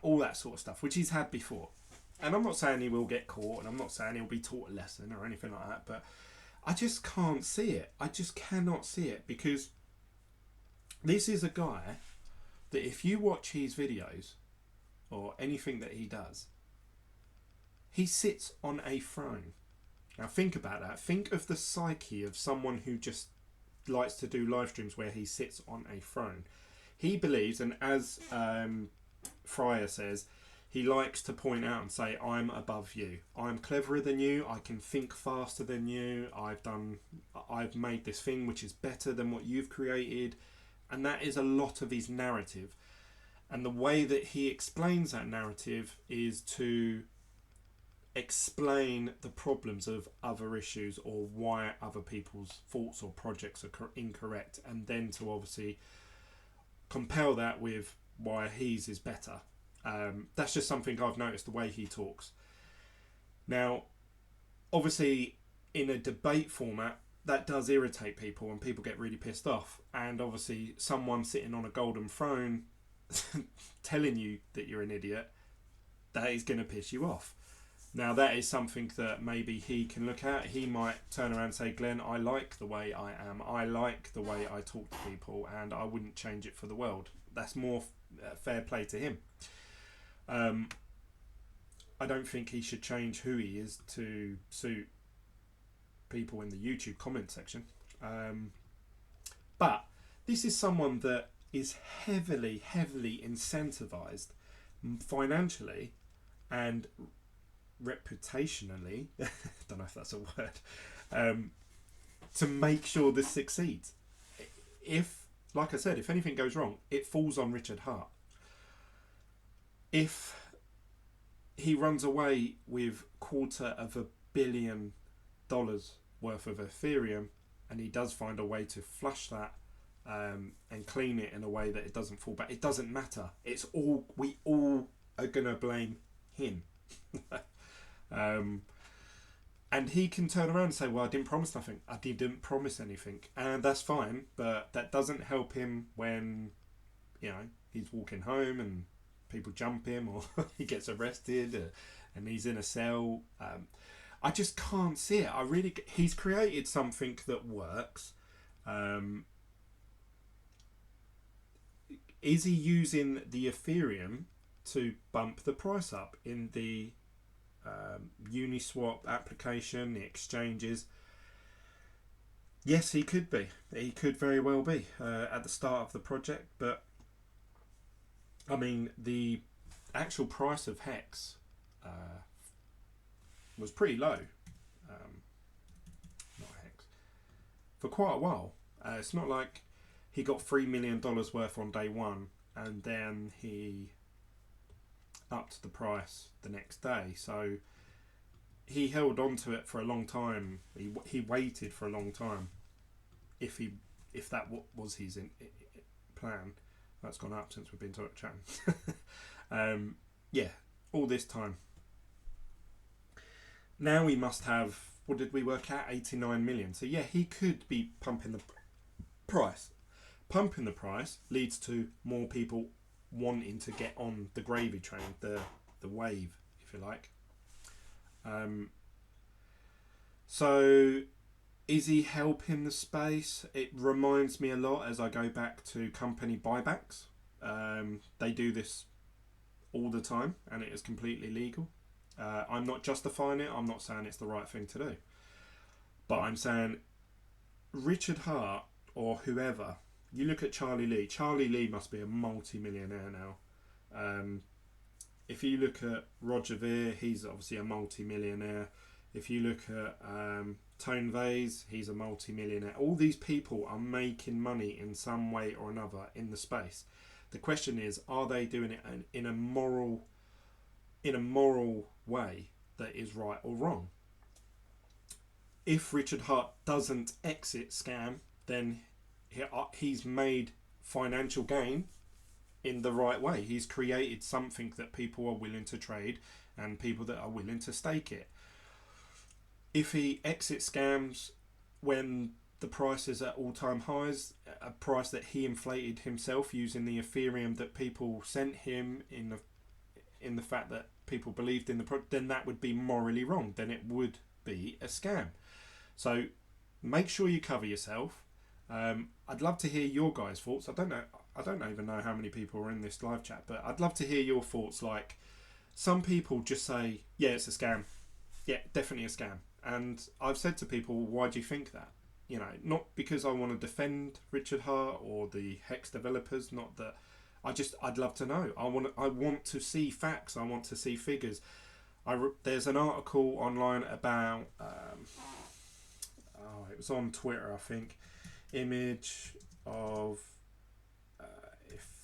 all that sort of stuff, which he's had before. And I'm not saying he will get caught, and I'm not saying he'll be taught a lesson or anything like that, but I just can't see it. I just cannot see it, because this is a guy that if you watch his videos or anything that he does, he sits on a throne. Now think about that. Think of the psyche of someone who just likes to do live streams where he sits on a throne. He believes, and as Fryer says, he likes to point out and say, "I'm above you. I'm cleverer than you. I can think faster than you. I've made this thing which is better than what you've created." And that is a lot of his narrative. And the way that he explains that narrative is to explain the problems of other issues, or why other people's thoughts or projects are incorrect, and then to obviously compel that with why his is better. That's just something I've noticed, the way he talks. Now, obviously, in a debate format, that does irritate people and people get really pissed off. And obviously, someone sitting on a golden throne telling you that you're an idiot, that is going to piss you off. Now, that is something that maybe he can look at. He might turn around and say, "Glenn, I like the way I am. I like the way I talk to people, and I wouldn't change it for the world." That's more fair play to him. I don't think he should change who he is to suit people in the YouTube comment section. But this is someone that is heavily incentivized financially and reputationally, don't know if that's a word, to make sure this succeeds. If, like I said, if anything goes wrong, it falls on Richard Hart. If he runs away with $250 million worth of Ethereum, and he does find a way to flush that and clean it in a way that it doesn't fall back, it doesn't matter. We all are gonna blame him. And he can turn around and say, "Well, I didn't promise nothing. I didn't promise anything," and that's fine. But that doesn't help him when he's walking home and people jump him, or he gets arrested and he's in a cell. I just can't see it. He's created something that works. Is he using the Ethereum to bump the price up in the Uniswap application, the exchanges? Yes, he could be. He could very well be at the start of the project, but I mean, the actual price of Hex was pretty low. Not Hex. For quite a while. It's not like he got $3 million worth on day one and then he upped the price the next day. So he held on to it for a long time. He waited for a long time. If that was his plan. That's gone up since we've been chatting. Yeah, all this time. Now we must have, what did we work out? 89 million. So yeah, he could be pumping the price. Pumping the price leads to more people wanting to get on the gravy train, the wave, if you like. So is he helping the space? It reminds me a lot as I go back to company buybacks. They do this all the time and it is completely legal. I'm not justifying it. I'm not saying it's the right thing to do. But I'm saying Richard Hart or whoever, you look at Charlie Lee. Charlie Lee must be a multi-millionaire now. if you look at Roger Ver, he's obviously a multi-millionaire. If you look at Tone Vase, he's a multi-millionaire. All these people are making money in some way or another in the space. The question is, are they doing it in a moral way that is right or wrong? If Richard Hart doesn't exit scam, then he's made financial gain in the right way. He's created something that people are willing to trade and people that are willing to stake it. If he exits scams when the price is at all-time highs, a price that he inflated himself using the Ethereum that people sent him in the fact that people believed in the product, then that would be morally wrong. Then it would be a scam. So make sure you cover yourself. I'd love to hear your guys' thoughts. I don't even know how many people are in this live chat, but I'd love to hear your thoughts. Like, some people just say, yeah, it's a scam. Yeah, definitely a scam. And I've said to people, why do you think that? You know, not because I want to defend Richard Hart or the Hex developers, not that. I'd love to know. I want to see facts. I want to see figures. There's an article online about, it was on Twitter, I think, image of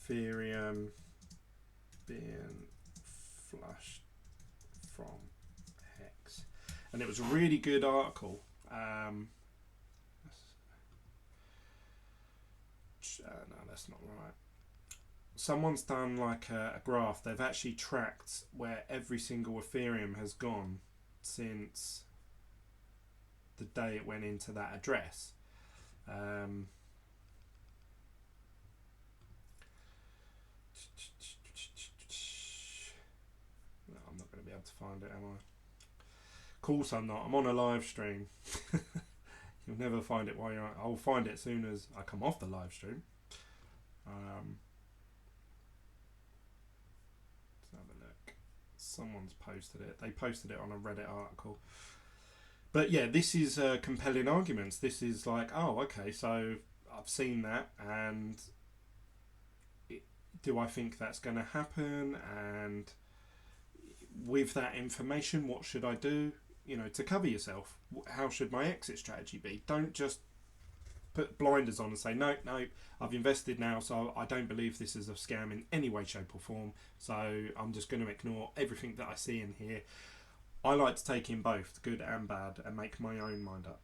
Ethereum being flushed from Hex, and it was a really good article. No, that's not right. Someone's done like a graph. They've actually tracked where every single Ethereum has gone since the day it went into that address. No, I'm not going to be able to find it, am I? Of course I'm not. I'm on a live stream. You'll never find it while you're on. I'll find it as soon as I come off the live stream. Let's have a look. Someone's posted it. They posted it on a Reddit article. But yeah, this is compelling arguments. This is like, oh, okay, so I've seen that, and do I think that's going to happen? And with that information, what should I do? You know, to cover yourself. How should my exit strategy be? Don't just put blinders on and say, no, I've invested now, so I don't believe this is a scam in any way, shape or form, so I'm just going to ignore everything that I see in here. I like to take in both, good and bad, and make my own mind up.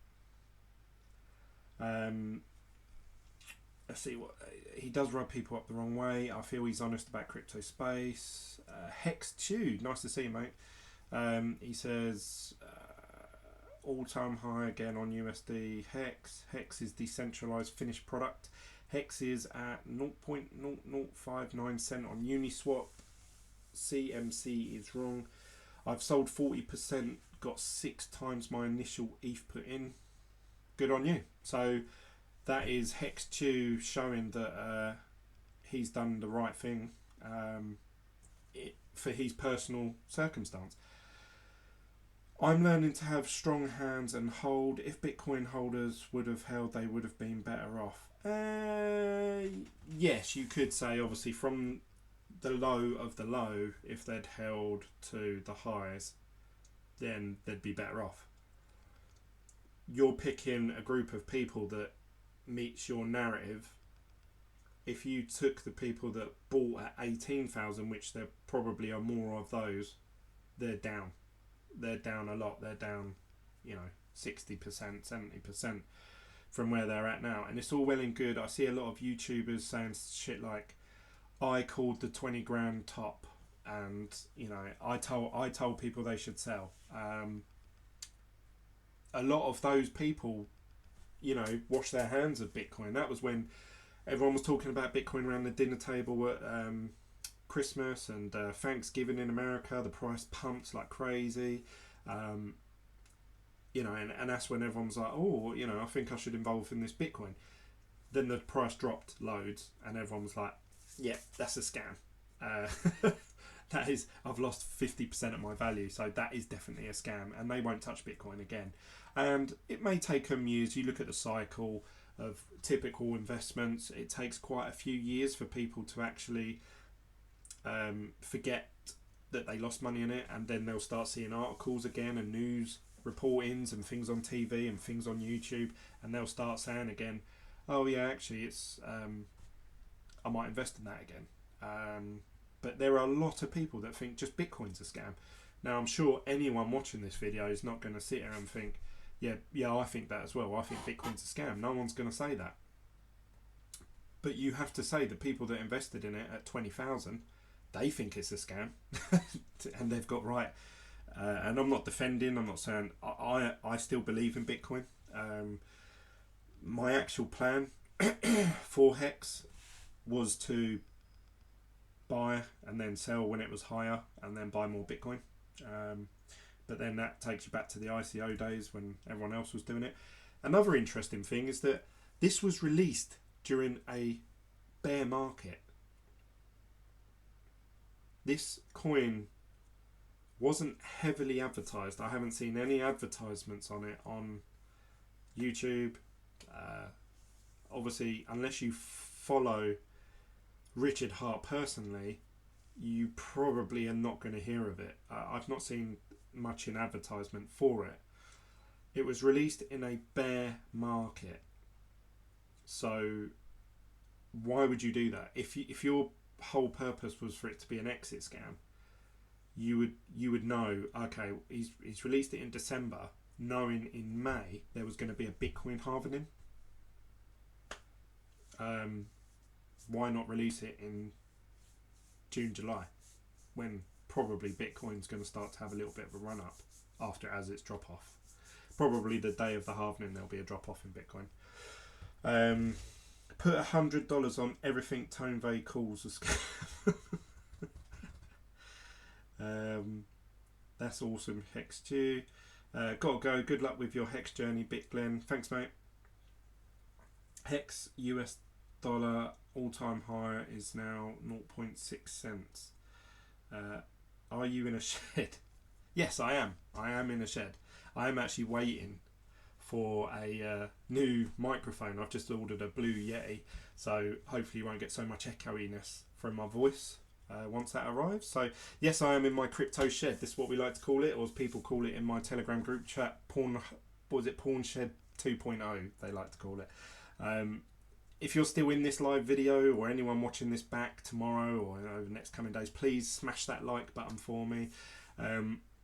Let's see what he does. Rub people up the wrong way. I feel he's honest about crypto space. Hex Tude, nice to see you, mate. He says all-time high again on USD. Hex is decentralized finished product. Hex is at 0.0059 cent on Uniswap. CMC is wrong. I've sold 40%, got 6 times my initial ETH put in. Good on you. So that is Hex2 showing that he's done the right thing for his personal circumstance. I'm learning to have strong hands and hold. If Bitcoin holders would have held, they would have been better off. Yes, you could say, obviously, from the low of the low, if they'd held to the highs, then they'd be better off. You're picking a group of people that meets your narrative. If you took the people that bought at 18,000, which there probably are more of those, they're down. They're down a lot. They're down, 60%, 70% from where they're at now. And it's all well and good. I see a lot of YouTubers saying shit like, I called the 20 grand top, and I told people they should sell. A lot of those people, wash their hands of Bitcoin. That was when everyone was talking about Bitcoin around the dinner table at Christmas and Thanksgiving in America. The price pumped like crazy, and that's when everyone was like, oh, I think I should involve in this Bitcoin. Then the price dropped loads, and everyone was like, yeah, that's a scam. That is, I've lost 50% of my value, so that is definitely a scam, and they won't touch Bitcoin again. And it may take them years. You look at the cycle of typical investments, it takes quite a few years for people to actually forget that they lost money in it, and then they'll start seeing articles again and news reportings and things on TV and things on YouTube, and they'll start saying again, oh yeah, actually it's I might invest in that again. But there are a lot of people that think just Bitcoin's a scam. Now I'm sure anyone watching this video is not going to sit here and think, yeah, I think that as well. I think Bitcoin's a scam. No one's going to say that. But you have to say the people that invested in it at 20,000, they think it's a scam, and they've got right. And I'm not defending. I'm not saying I still believe in Bitcoin. My actual plan for Hex was to buy and then sell when it was higher, and then buy more Bitcoin. But then that takes you back to the ICO days when everyone else was doing it. Another interesting thing is that this was released during a bear market. This coin wasn't heavily advertised. I haven't seen any advertisements on it on YouTube. Obviously, unless you follow Richard Hart personally, you probably are not going to hear of it. I've not seen much in advertisement for it. It was released in a bear market. So why would you do that? If your whole purpose was for it to be an exit scam, you would know, okay, he's released it in December, knowing in May there was going to be a Bitcoin halving. Why not release it in June, July, when probably Bitcoin's going to start to have a little bit of a run up after it has its drop off? Probably the day of the halving there'll be a drop off in Bitcoin. Put $100 on everything Tone Vey calls a scam. That's awesome, Hex Stew. Gotta go. Good luck with your Hex journey, Bit Glenn. Thanks, mate. Hex US dollar all-time high is now 0.6 cents. Are you in a shed? Yes, I am. I am in a shed. I am actually waiting for a new microphone. I've just ordered a Blue Yeti, so hopefully you won't get so much echoiness from my voice once that arrives. So yes, I am in my crypto shed. This is what we like to call it, or as people call it in my Telegram group chat, Porn Shed 2.0 they like to call it. If you're still in this live video, or anyone watching this back tomorrow or over the next coming days, please smash that like button for me.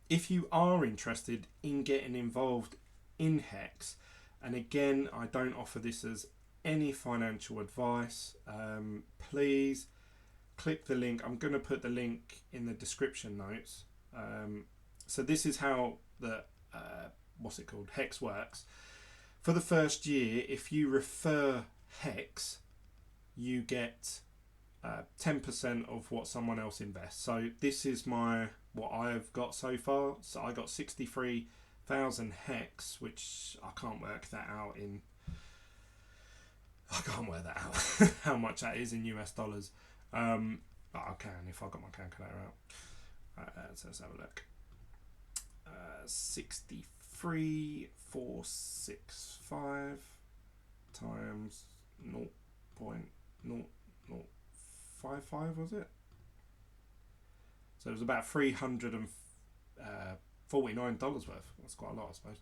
If you are interested in getting involved in Hex, and again, I don't offer this as any financial advice, please click the link. I'm going to put the link in the description notes. So this is how the Hex works. For the first year, if you refer Hex, you get 10% of what someone else invests. So this is what I've got so far. So I got 63,000 Hex, which I can't work that out how much that is in US dollars. But I can if I got my calculator out. So let's have a look. 63,465 times 0.0055, was it? So it was about $349 worth. That's quite a lot, I suppose.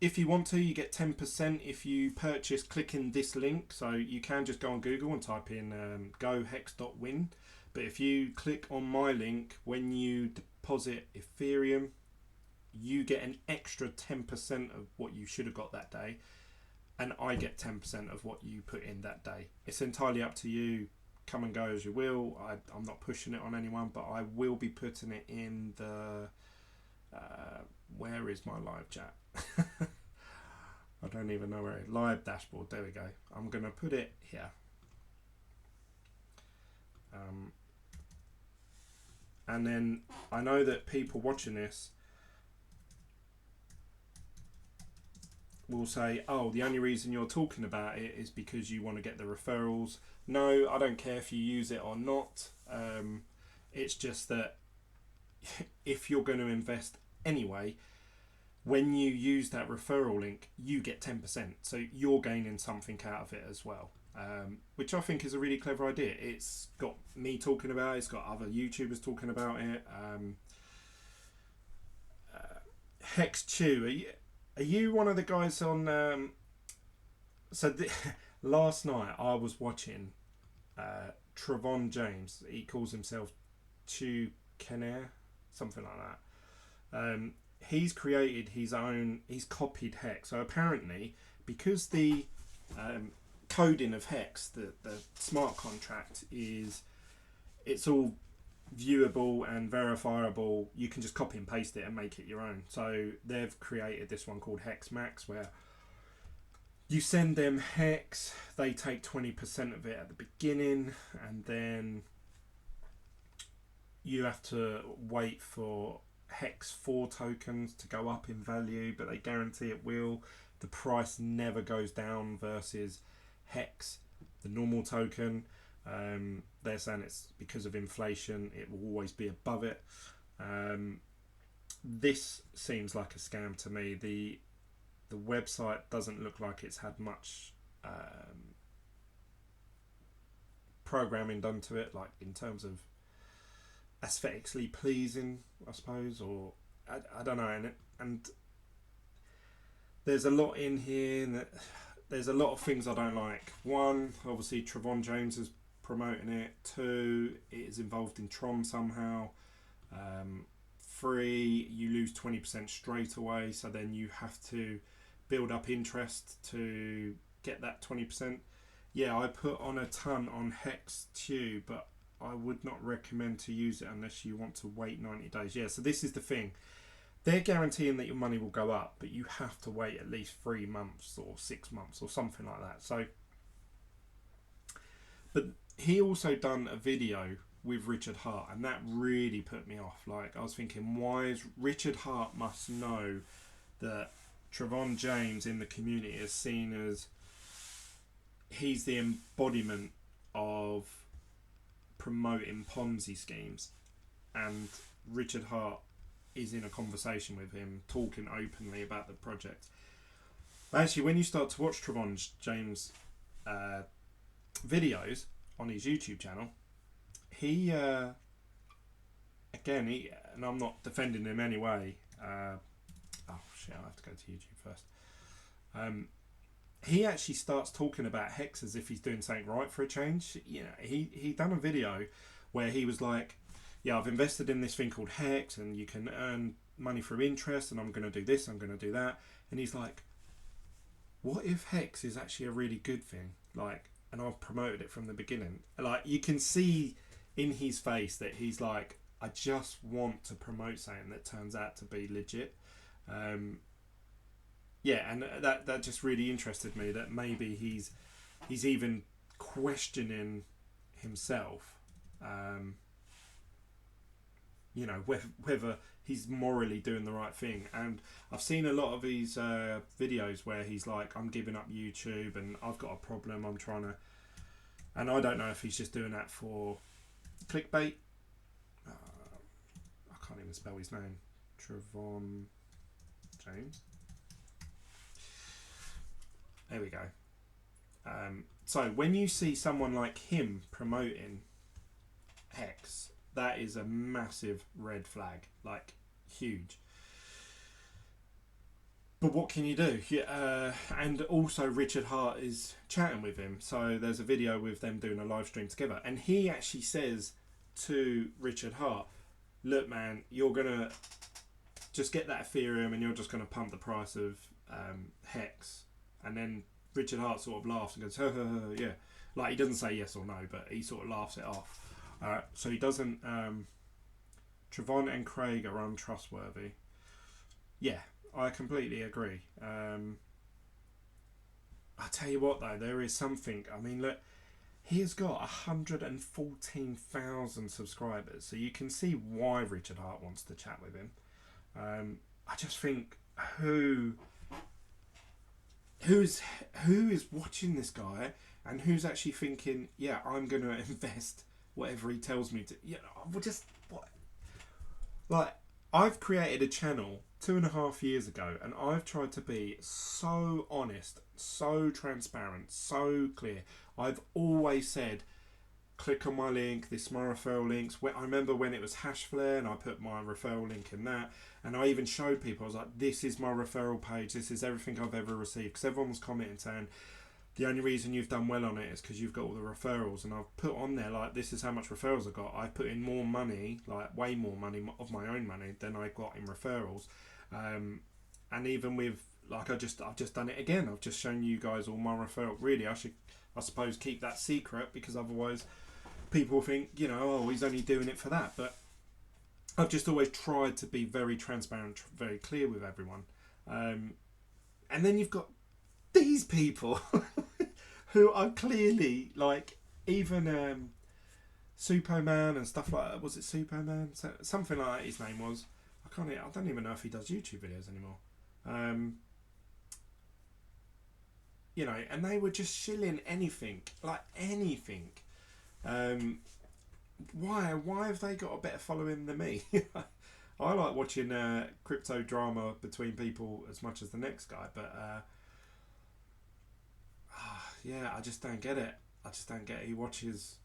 If you want to, you get 10% if you purchase clicking this link. So you can just go on Google and type in gohex.win. But if you click on my link, when you deposit Ethereum, you get an extra 10% of what you should have got that day. And I get 10% of what you put in that day. It's entirely up to you. Come and go as you will. I'm not pushing it on anyone, but I will be putting it in the... where is my live chat? I don't even know where it is. Live dashboard. There we go. I'm going to put it here. And then I know that people watching this will say, oh, the only reason you're talking about it is because you want to get the referrals. No, I don't care if you use it or not. It's just that if you're going to invest anyway, when you use that referral link, you get 10%. So you're gaining something out of it as well, which I think is a really clever idea. It's got me talking about it, it's got other YouTubers talking about it. Hex Chew, are you one of the guys on... last night I was watching Trevon James. He calls himself Chew Kenner, something like that. He's created his own, he's copied Hex. So apparently, because the coding of Hex, the smart contract, it's all viewable and verifiable, you can just copy and paste it and make it your own. So they've created this one called Hex Max, where you send them Hex, they take 20% of it at the beginning, and then you have to wait for Hex 4 tokens to go up in value, but they guarantee it will. The price never goes down versus Hex, the normal token. They're saying it's because of inflation, it will always be above it. This seems like a scam to me. The website doesn't look like it's had much programming done to it, like in terms of aesthetically pleasing, I suppose, or I don't know. And there's a lot in here, and there's a lot of things I don't like. One, obviously, Trevon James is promoting it. Two, it is involved in Tron somehow. Three, you lose 20% straight away, so then you have to build up interest to get that 20%. Yeah, I put on a ton on Hex Tube, but I would not recommend to use it unless you want to wait 90 days. Yeah, so this is the thing. They're guaranteeing that your money will go up, but you have to wait at least 3 months or 6 months or something like that. So, but he also done a video with Richard Hart, and that really put me off. Like, I was thinking, why is Richard Hart must know that Trevon James in the community is seen as he's the embodiment of promoting Ponzi schemes, and Richard Hart is in a conversation with him talking openly about the project. Actually, when you start to watch Trevon James videos on his YouTube channel, he and I'm not defending him anyway. Oh shit, I have to go to YouTube first. He actually starts talking about Hex as if he's doing something right for a change. You know, he done a video where he was like, yeah, I've invested in this thing called Hex, and you can earn money through interest, and I'm going to do this, I'm going to do that. And he's like, what if Hex is actually a really good thing? Like, and I've promoted it from the beginning. Like, you can see in his face that he's like, I just want to promote something that turns out to be legit. Yeah, and that just really interested me, that maybe he's even questioning himself, you know, whether he's morally doing the right thing. And I've seen a lot of his videos where he's like, I'm giving up YouTube and I've got a problem, I'm trying to... And I don't know if he's just doing that for clickbait. I can't even spell his name. Trevon James. There we go. So when you see someone like him promoting Hex, that is a massive red flag, like huge. But what can you do? And also Richard Hart is chatting with him, so there's a video with them doing a live stream together, and he actually says to Richard Hart, look man, you're gonna just get that Ethereum and you're just gonna pump the price of Hex. And then Richard Hart sort of laughs and goes, yeah. Like, he doesn't say yes or no, but he sort of laughs it off. So he doesn't... Trevon and Craig are untrustworthy. Yeah, I completely agree. I tell you what, though, there is something... I mean, look, he has got 114,000 subscribers, so you can see why Richard Hart wants to chat with him. I just think, who is watching this guy, and who's actually thinking, yeah, I'm going to invest whatever he tells me to. You know, just what? Like, I've created a channel 2.5 years ago, and I've tried to be so honest, so transparent, so clear. I've always said, click on my link, this is my referral links. I remember when it was Hashflare and I put my referral link in that, and I even showed people, I was like, this is my referral page, this is everything I've ever received, because everyone was commenting saying the only reason you've done well on it is because you've got all the referrals, and I've put on there like, this is how much referrals I got. I put in more money, like way more money of my own money than I got in referrals, and even with like I've just done it again. I've just shown you guys all my referral. Really, I suppose keep that secret, because otherwise people think, oh, he's only doing it for that. But I've just always tried to be very transparent, very clear with everyone. And then you've got these people who are clearly like, even Superman and stuff like that. Was it Superman? Something like that his name was. I don't even know if he does YouTube videos anymore. And they were just shilling anything, like anything. Why have they got a better following than me? I like watching crypto drama between people as much as the next guy, but I just don't get it. He watches.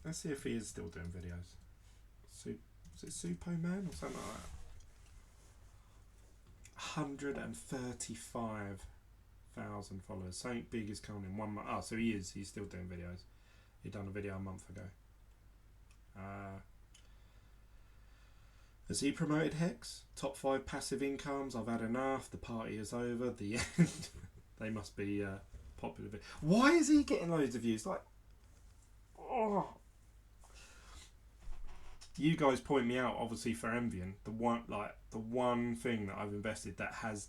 Let's see if he is still doing videos. Is it Superman or something like that? 135,000 followers. Something big is coming in 1 month. Oh, so he is. He's still doing videos. He done a video a month ago. Has he promoted Hex? Top 5 passive incomes. I've had enough. The party is over. The end. They must be popular. Why is he getting loads of views? Like, oh. You guys point me out, obviously, for envying the one thing that I've invested that has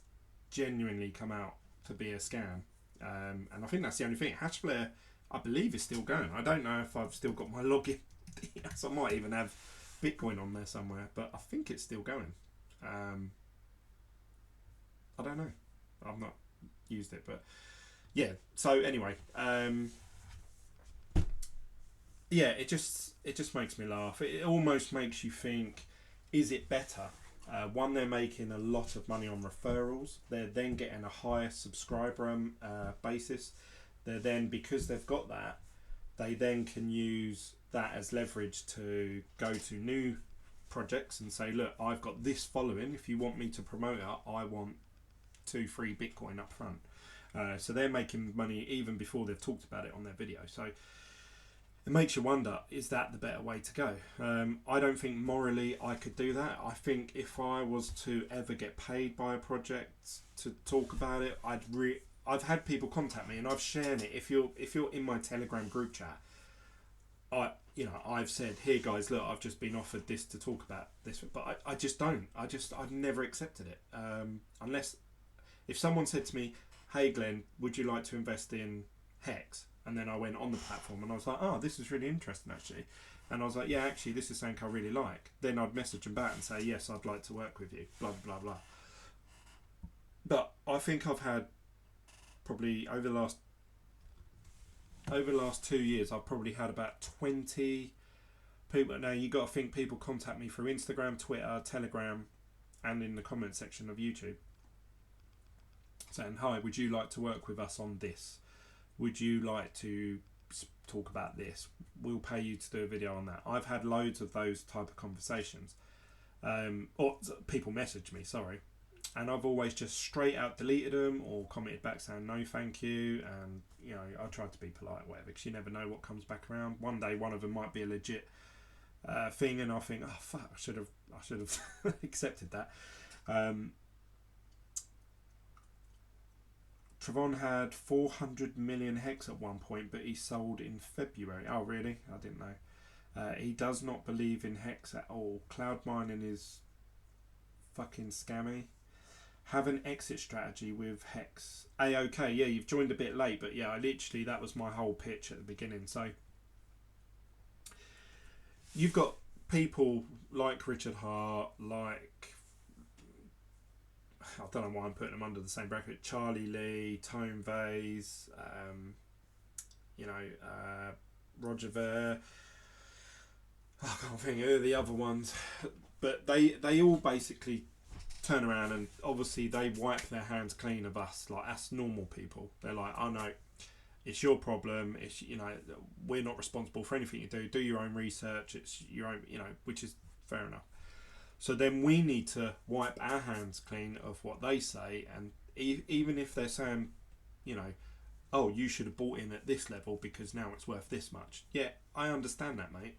genuinely come out to be a scam, and I think that's the only thing. Hashflare, I believe, is still going. I don't know if I've still got my login. I might even have Bitcoin on there somewhere, but I think it's still going. I don't know. I've not used it, but yeah. So anyway, it just makes me laugh. It almost makes you think, is it better? One, they're making a lot of money on referrals. They're then getting a higher subscriber basis. They're then, because they've got that, they then can use that as leverage to go to new projects and say, look, I've got this following. If you want me to promote it, I want 2 free Bitcoin up front. So they're making money even before they've talked about it on their video. So it makes you wonder, is that the better way to go? I don't think morally I could do that. I think if I was to ever get paid by a project to talk about it, I've had people contact me and I've shared it. If you're in my Telegram group chat, I've said, here guys, look, I've just been offered this to talk about this, but I just don't. I've never accepted it. Unless if someone said to me, hey Glenn, would you like to invest in Hex? And then I went on the platform and I was like, oh, this is really interesting actually. And I was like, yeah, actually, this is something I really like. Then I'd message them back and say, yes, I'd like to work with you, blah, blah, blah. But I think I've had probably over the last 2 years, I've probably had about 20 people. Now, you got to think people contact me through Instagram, Twitter, Telegram, and in the comment section of YouTube saying, hi, would you like to work with us on this? Would you like to talk about this? We'll pay you to do a video on that. I've had loads of those type of conversations. Or people message me, sorry. And I've always just straight out deleted them or commented back saying no thank you. And, I tried to be polite, whatever, because you never know what comes back around. One day one of them might be a legit thing and I'll think, oh, fuck, I should have accepted that. Travon had 400 million Hex at one point, but he sold in February. Oh, really? I didn't know. He does not believe in Hex at all. Cloud mining is fucking scammy. Have an exit strategy with Hex. Okay, yeah, you've joined a bit late, but yeah, that was my whole pitch at the beginning. So you've got people like Richard Hart, like, I don't know why I'm putting them under the same bracket, Charlie Lee, Tone Vase, Roger Ver. I can't think who are the other ones, but they all basically turn around and obviously they wipe their hands clean of us, like us normal people. They're like, oh no, it's your problem. It's, you know, we're not responsible for anything you do. Do your own research. It's your own, you know, which is fair enough. So then we need to wipe our hands clean of what they say, and even if they're saying, you know, oh, you should have bought in at this level because now it's worth this much. Yeah, I understand that, mate.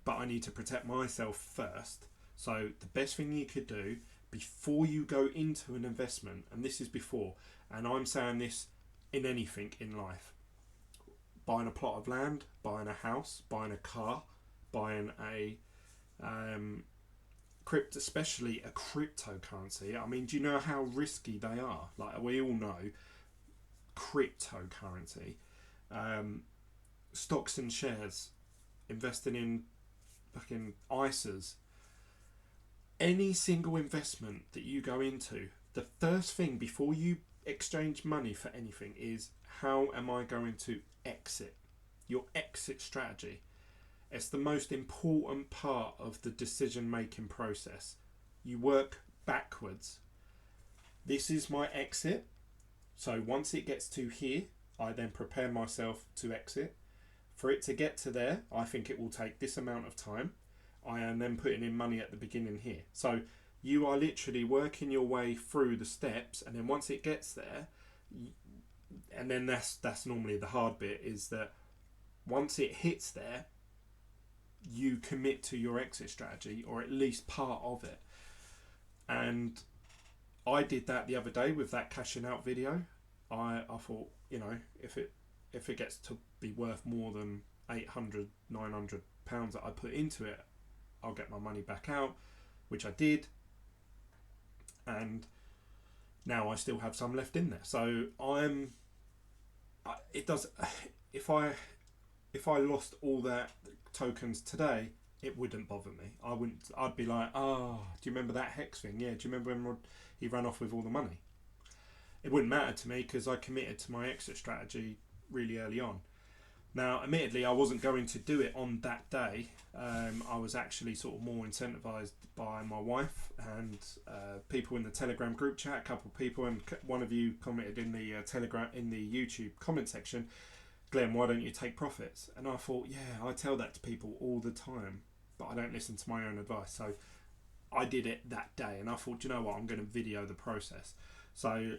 But I need to protect myself first. So the best thing you could do before you go into an investment, and this is before, and I'm saying this in anything in life, buying a plot of land, buying a house, buying a car, buying a especially a cryptocurrency. I mean, do you know how risky they are? Like, we all know cryptocurrency, stocks and shares, investing in fucking ISAs, any single investment that you go into, the first thing before you exchange money for anything is, how am I going to exit? Your exit strategy. It's the most important part of the decision making process. You work backwards. This is my exit. So once it gets to here, I then prepare myself to exit. For it to get to there, I think it will take this amount of time. I am then putting in money at the beginning here. So you are literally working your way through the steps, and then once it gets there, and then that's normally the hard bit, is that once it hits there, you commit to your exit strategy, or at least part of it. And I did that the other day with that cashing out video. I thought, you know, if it gets to be worth more than 800, 900 pounds that I put into it, I'll get my money back out, which I did. And now I still have some left in there. So if I lost all that tokens today, it wouldn't bother me. I'd be like, oh, do you remember that Hex thing? Yeah, do you remember when he ran off with all the money? It wouldn't matter to me because I committed to my exit strategy really early on. Now, admittedly, I wasn't going to do it on that day. I was actually sort of more incentivized by my wife and people in the Telegram group chat, a couple of people, and one of you commented in the Telegram, in the YouTube comment section, Glenn, why don't you take profits? And I thought, yeah, I tell that to people all the time, but I don't listen to my own advice. So I did it that day, and I thought, you know what, I'm going to video the process. So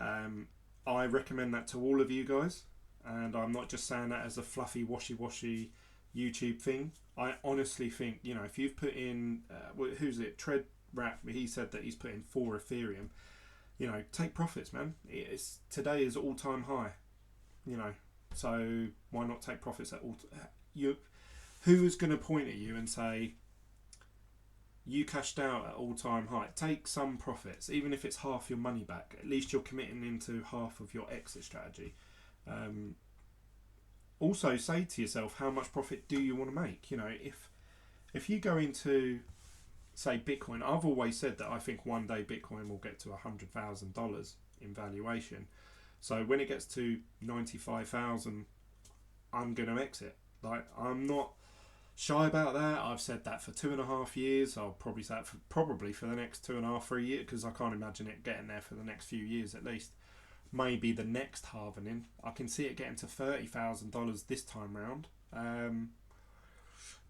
I recommend that to all of you guys, and I'm not just saying that as a fluffy, washy YouTube thing. I honestly think, you know, if you've put in, who's it, Tread Rap, he said that he's put in 4 Ethereum, you know, take profits, man. Today is all-time high, you know. So why not take profits at all? Who is going to point at you and say you cashed out at all-time high? Take some profits, even if it's half your money back. At least you're committing into half of your exit strategy. Also, say to yourself, how much profit do you want to make? You know, if you go into, say, Bitcoin, I've always said that I think one day Bitcoin will get to $100,000 in valuation. So when it gets to 95,000, I'm going to exit. Like, I'm not shy about that. I've said that for 2.5 years. I'll probably say that probably for the next 2.5, 3 years, because I can't imagine it getting there for the next few years at least. Maybe the next halvening, I can see it getting to $30,000 this time round.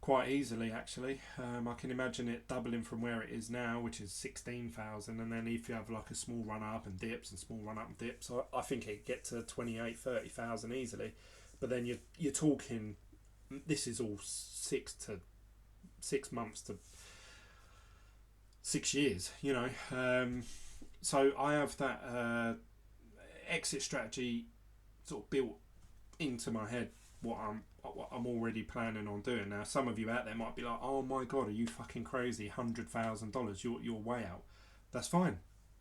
Quite easily, actually. I can imagine it doubling from where it is now, which is 16,000, and then if you have like a small run up and dips and small run up and dips, I think it get to 28, 30,000 easily. But then you're talking, this is all 6 months to 6 years, you know. So I have that exit strategy sort of built into my head, what I'm already planning on doing. Now, some of you out there might be like, oh my god, are you fucking crazy? $100,000, you're way out. That's fine.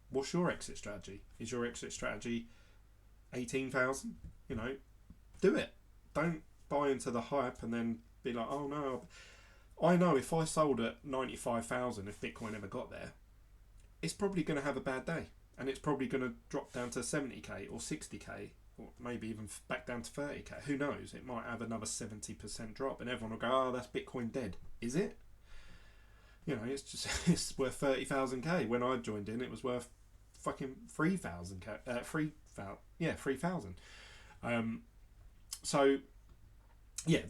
What's your exit strategy? Is your exit strategy 18,000? You know, do it. Don't buy into the hype and then be like, oh no. I know if I sold at 95,000, if Bitcoin ever got there, it's probably going to have a bad day, and it's probably going to drop down to 70k or 60k, or maybe even back down to 30k. Who knows? It might have another 70% drop, and everyone will go, oh, that's Bitcoin dead. Is it? You know, it's just it's worth 30,000k. When I joined in, it was worth fucking 3,000k. 3,000. Yeah, 3,000. So yeah,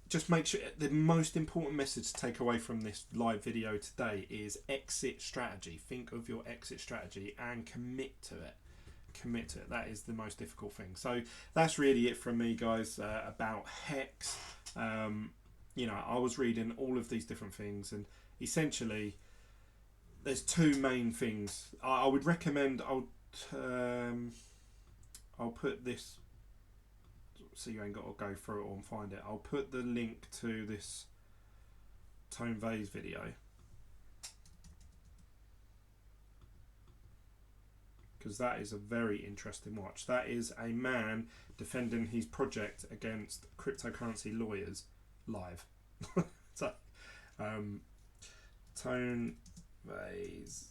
just make sure the most important message to take away from this live video today is exit strategy. Think of your exit strategy and commit to it. Commit to it. That is the most difficult thing. So that's really it from me, guys, about Hex. You know, I was reading all of these different things, and essentially there's two main things I would recommend. I'll put this so you ain't got to go through it all and find it. I'll put the link to this Tone Vase video, because that is a very interesting watch. That is a man defending his project against cryptocurrency lawyers live. So, Tone Vase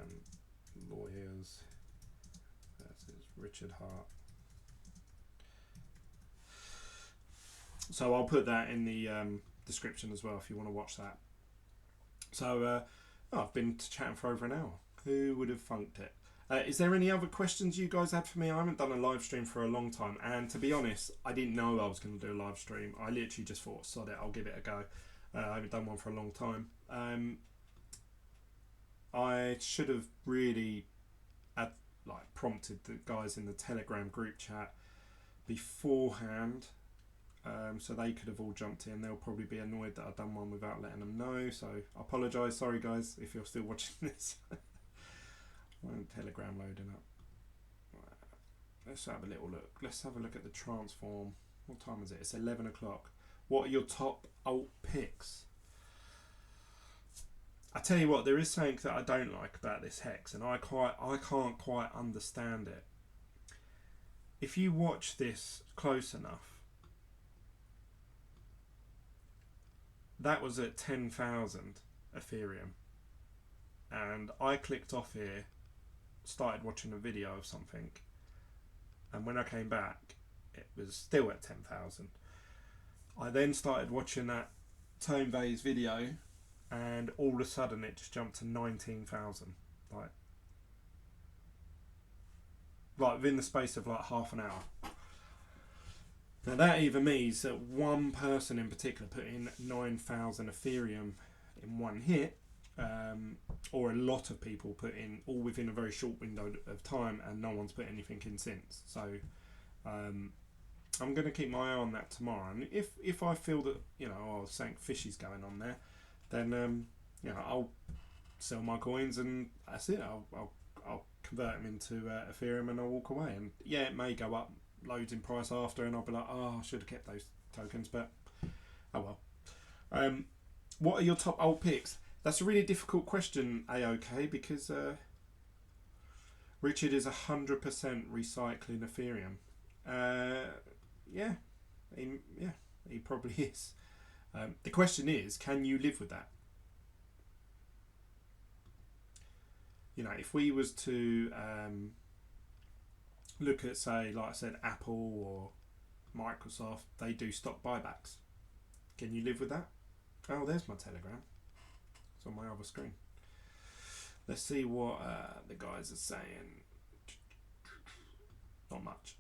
and lawyers versus Richard Hart. So I'll put that in the description as well if you want to watch that. So I've been chatting for over an hour. Who would have funked it? Is there any other questions you guys had for me? I haven't done a live stream for a long time, and to be honest, I didn't know I was going to do a live stream. I literally just thought, sod it, I'll give it a go. I haven't done one for a long time. I should have really prompted the guys in the Telegram group chat beforehand, so they could have all jumped in. They'll probably be annoyed that I've done one without letting them know, so I apologise. Sorry guys if you're still watching this. Telegram loading up. Let's have a little look. Let's have a look at the transform. What time is it? It's 11 o'clock. What are your top alt picks? I tell you what, there is something that I don't like about this Hex, and I can't quite understand it. If you watch this close enough, that was at 10,000 Ethereum, and I clicked off here, started watching a video of something, and when I came back it was still at 10,000. I then started watching that Tone Vase video, and all of a sudden it just jumped to 19,000, like within the space of like half an hour. Now that either means that one person in particular put in 9,000 Ethereum in one hit, or a lot of people put in all within a very short window of time, and no one's put anything in since. So I'm going to keep my eye on that tomorrow, and if I feel that, you know, something fishy's going on there, then you know, I'll sell my coins and that's it. I'll convert them into Ethereum and I'll walk away. And yeah, it may go up loads in price after, and I'll be like, oh, I should have kept those tokens, but oh well. What are your top alt picks? That's a really difficult question, AOK, because Richard is 100% recycling Ethereum. Yeah, he probably is. The question is, can you live with that? You know, if we was to look at, say, like I said, Apple or Microsoft, they do stock buybacks. Can you live with that? Oh, there's my Telegram. It's on my other screen. Let's see what the guys are saying. Not much.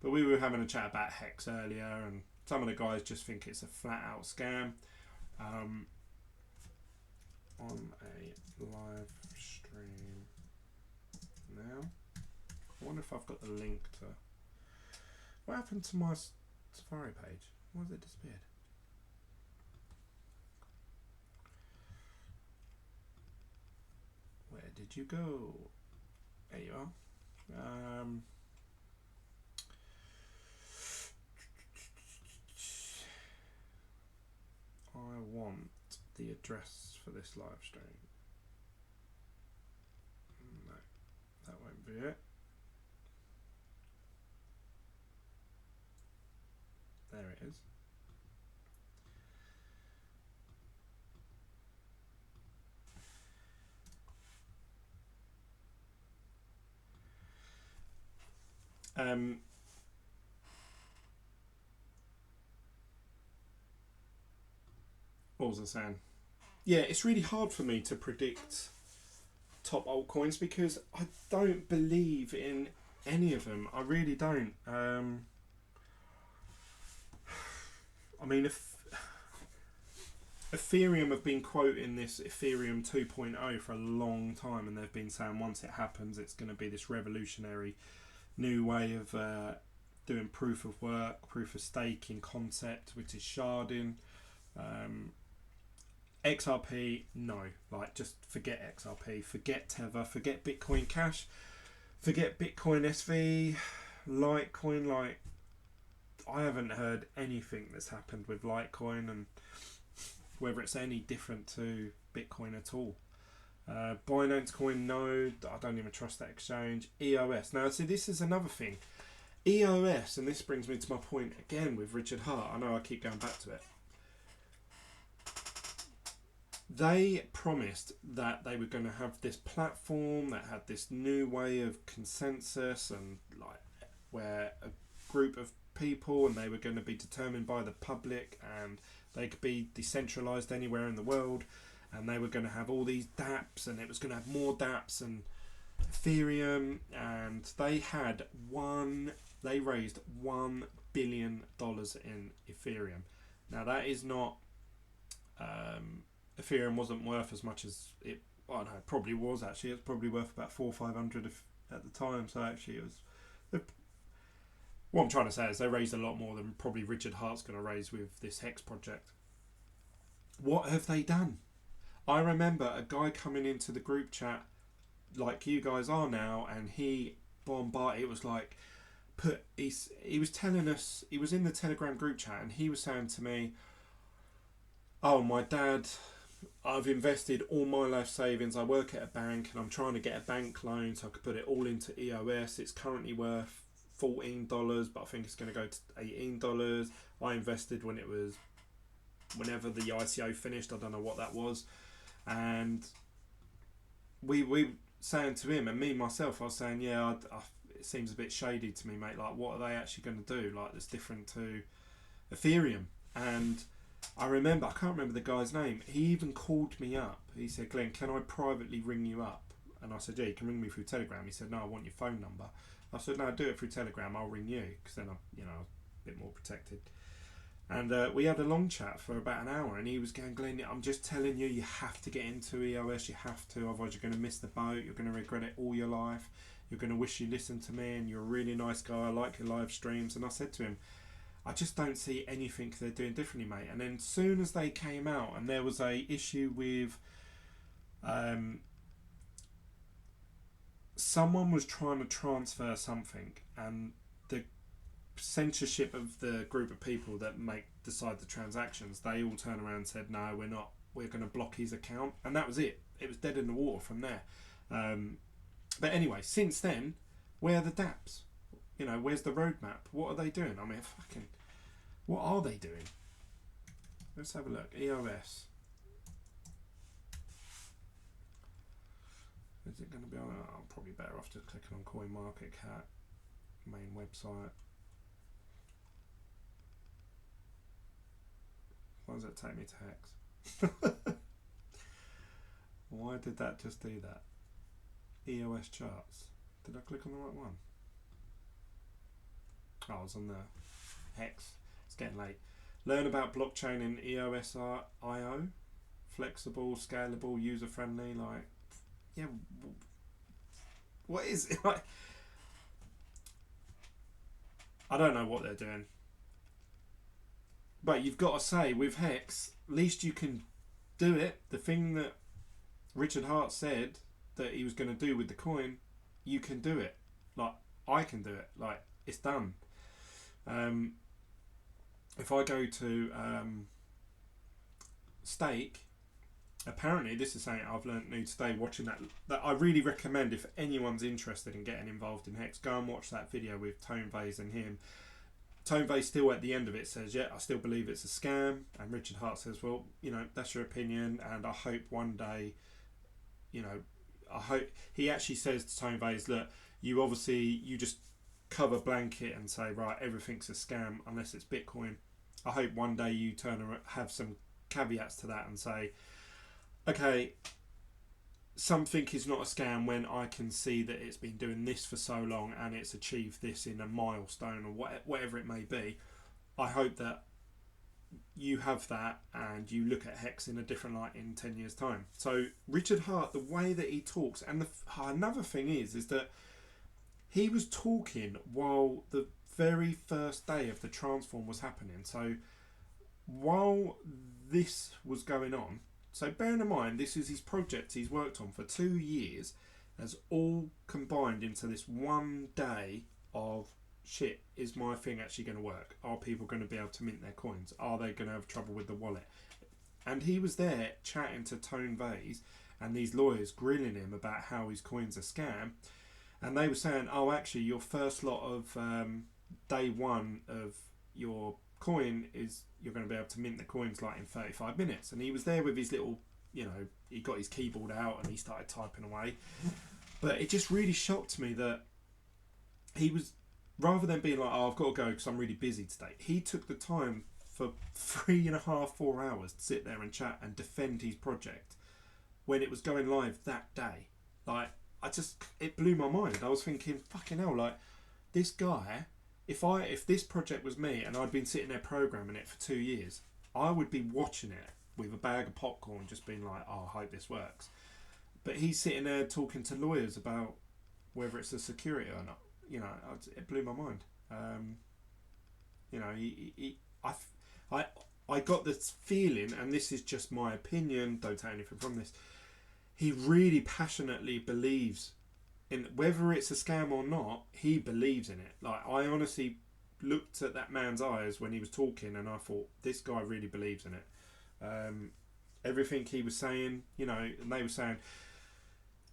But we were having a chat about Hex earlier, and some of the guys just think it's a flat out scam. On a live stream now. I wonder if I've got the link to... What happened to my Safari page? Why has it disappeared? Where did you go? There you are. I want the address for this live stream. No, that won't be it. There it is. what was I saying? Yeah, it's really hard for me to predict top altcoins because I don't believe in any of them. I really don't. I mean, if Ethereum have been quoting this Ethereum 2.0 for a long time, and they've been saying once it happens, it's going to be this revolutionary new way of doing proof of work, proof of staking concept, which is sharding. XRP, no. Like, just forget XRP, forget Tether, forget Bitcoin Cash, forget Bitcoin SV, Litecoin. Like, I haven't heard anything that's happened with Litecoin and whether it's any different to Bitcoin at all. Binance Coin, no, I don't even trust that exchange. EOS. Now, see, this is another thing. EOS, and this brings me to my point again with Richard Hart. I know I keep going back to it. They promised that they were going to have this platform that had this new way of consensus and like where a group of people, and they were going to be determined by the public, and they could be decentralized anywhere in the world, and they were going to have all these dApps, and it was going to have more dApps and Ethereum, and they raised $1 billion in Ethereum. Now that is not Ethereum wasn't worth as much as it. I don't know, it probably was actually. It's probably worth about 400 or 500 at the time. So actually, it was. What I'm trying to say is they raised a lot more than probably Richard Hart's going to raise with this Hex project. What have they done? I remember a guy coming into the group chat, like you guys are now, and he bombarded. It was like, he was telling us, he was in the Telegram group chat, and he was saying to me, "Oh, my dad, I've invested all my life savings. I work at a bank and I'm trying to get a bank loan so I could put it all into EOS. It's currently worth $14, but I think it's going to go to $18. I invested when it was, whenever the ICO finished. I don't know what that was." And we saying to him, and me myself, I was saying, yeah, it seems a bit shady to me, mate. Like, what are they actually going to do? Like, that's different to Ethereum. And I remember, I can't remember the guy's name. He even called me up. He said, "Glenn, can I privately ring you up?" And I said, "Yeah, you can ring me through Telegram." He said, "No, I want your phone number." I said, "No, do it through Telegram. I'll ring you," because then I'm, a bit more protected. And we had a long chat for about an hour, and he was going, "Glenn, I'm just telling you, you have to get into EOS. You have to, otherwise you're going to miss the boat. You're going to regret it all your life. You're going to wish you listened to me, and you're a really nice guy. I like your live streams." And I said to him, "I just don't see anything they're doing differently, mate." And then as soon as they came out, and there was a issue with someone was trying to transfer something, and the censorship of the group of people that decide the transactions, they all turned around and said, "No, we're not. We're going to block his account," and that was it. It was dead in the water from there. But anyway, since then, where are the dApps? Where's the roadmap? What are they doing? I mean, what are they doing? Let's have a look. EOS. Is it going to be on? I'm probably better off just clicking on CoinMarketCap main website. Why does it take me to Hex? Why did that just do that? EOS charts. Did I click on the right one? Oh, I was on the Hex. It's getting late. Learn about blockchain in EOS.io. Flexible, scalable, user friendly. Like, yeah. What is it? Like, I don't know what they're doing. But you've got to say, with Hex, at least you can do it. The thing that Richard Hart said that he was going to do with the coin, you can do it. Like, I can do it. Like, it's done. If I go to stake, apparently this is something I've learnt new today watching that I really recommend if anyone's interested in getting involved in Hex. Go and watch that video with Tone Vase and him. Tone Vase still at the end of it says, "Yeah, I still believe it's a scam," and Richard Hart says, "Well, that's your opinion, and I hope one day, I hope," he actually says to Tone Vase, "Look, you just cover blanket and say, right, everything's a scam unless it's Bitcoin. I hope one day you have some caveats to that and say, okay, something is not a scam when I can see that it's been doing this for so long and it's achieved this in a milestone or whatever it may be. I hope that you have that and you look at Hex in a different light in 10 years' time. So Richard Hart, the way that he talks, and another thing is that he was talking while the very first day of the transform was happening. So while this was going on, so bearing in mind this is his project he's worked on for 2 years, has all combined into this one day of shit. Is my thing actually going to work? Are people going to be able to mint their coins? Are they going to have trouble with the wallet? And he was there chatting to Tone Vase and these lawyers grilling him about how his coins are scam. And they were saying, oh, actually, your first lot of day one of your coin is you're going to be able to mint the coins like in 35 minutes. And he was there with his little, he got his keyboard out and he started typing away. But it just really shocked me that he was, rather than being like, oh, I've got to go because I'm really busy today, he took the time for 3.5, 4 hours to sit there and chat and defend his project when it was going live that day. Like, it blew my mind. I was thinking, fucking hell, like, this guy, if this project was me and I'd been sitting there programming it for 2 years, I would be watching it with a bag of popcorn just being like, oh, I hope this works. But he's sitting there talking to lawyers about whether it's a security or not. It blew my mind. I got this feeling, and this is just my opinion, don't take anything from this, he really passionately believes in, whether it's a scam or not, he believes in it. Like, I honestly looked at that man's eyes when he was talking and I thought, this guy really believes in it. Everything he was saying, and they were saying,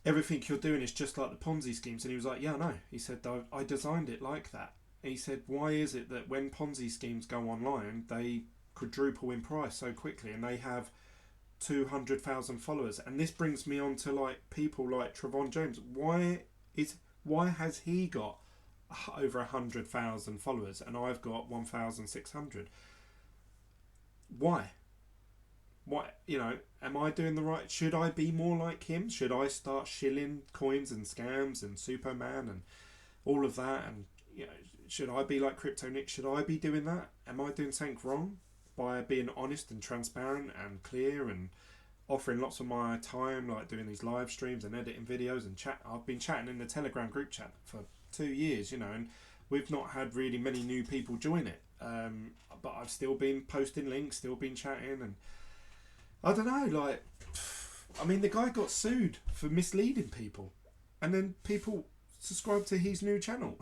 everything you're doing is just like the Ponzi schemes. And he was like, yeah, I know. He said, I designed it like that. And he said, why is it that when Ponzi schemes go online, they quadruple in price so quickly and they have 200,000 followers? And this brings me on to like people like Trevon James. Why has he got over 100,000 followers and I've got 1,600? Why? Am I doing the right? Should I be more like him? Should I start shilling coins and scams and Superman and all of that? And should I be like Crypto Nick? Should I be doing that? Am I doing something wrong by being honest and transparent and clear and offering lots of my time, like doing these live streams and editing videos and chat? I've been chatting in the Telegram group chat for 2 years, and we've not had really many new people join it. But I've still been posting links, still been chatting, and I don't know, the guy got sued for misleading people, and then people subscribe to his new channel.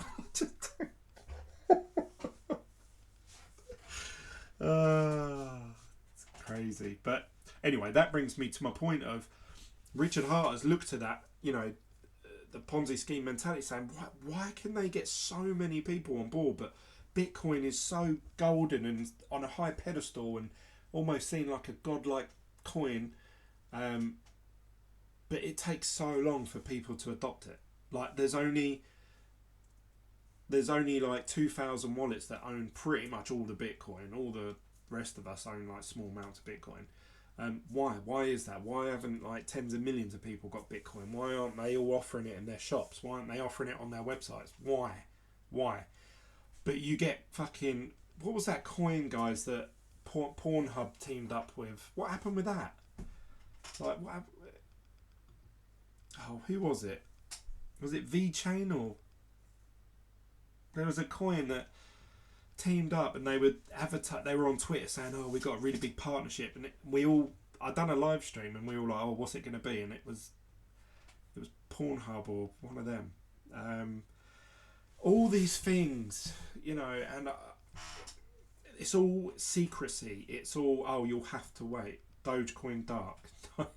It's crazy. But anyway, that brings me to my point of Richard Hart has looked at that, the Ponzi scheme mentality, saying, why can they get so many people on board, but Bitcoin is so golden and on a high pedestal and almost seen like a godlike coin, but it takes so long for people to adopt it. Like, there's only like 2,000 wallets that own pretty much all the Bitcoin. All the rest of us own like small amounts of Bitcoin. Why is that? Why haven't like tens of millions of people got Bitcoin? Why aren't they all offering it in their shops? Why aren't they offering it on their websites? Why? But you get fucking, what was that coin, guys, that Pornhub teamed up with? What happened with that? Like, what happened? Oh, who was it? Was it VeChain? Or there was a coin that teamed up and they would advertise. They were on Twitter saying, "Oh, we got a really big partnership," and I done a live stream and we were like, "Oh, what's it going to be?" And it was Pornhub or one of them. All these things, and it's all secrecy. It's all, oh, you'll have to wait. Dogecoin Dark. No,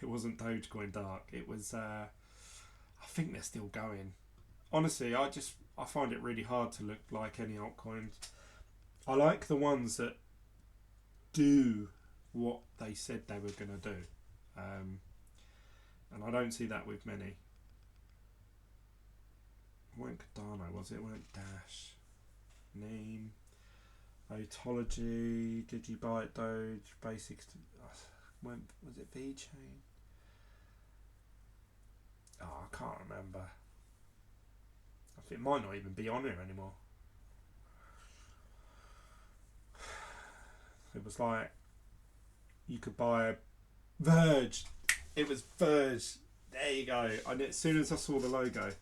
it wasn't Dogecoin Dark. It was, I think they're still going. Honestly, I find it really hard to look like any altcoins. I like the ones that do what they said they were going to do. And I don't see that with many. It weren't Cardano, was it? It weren't Dash. Name. Otology, Digibyte, Doge, Basics. When was it? VeChain. Oh, I can't remember. I think it might not even be on here anymore. It was like you could buy Verge. It was Verge. There you go. And as soon as I saw the logo,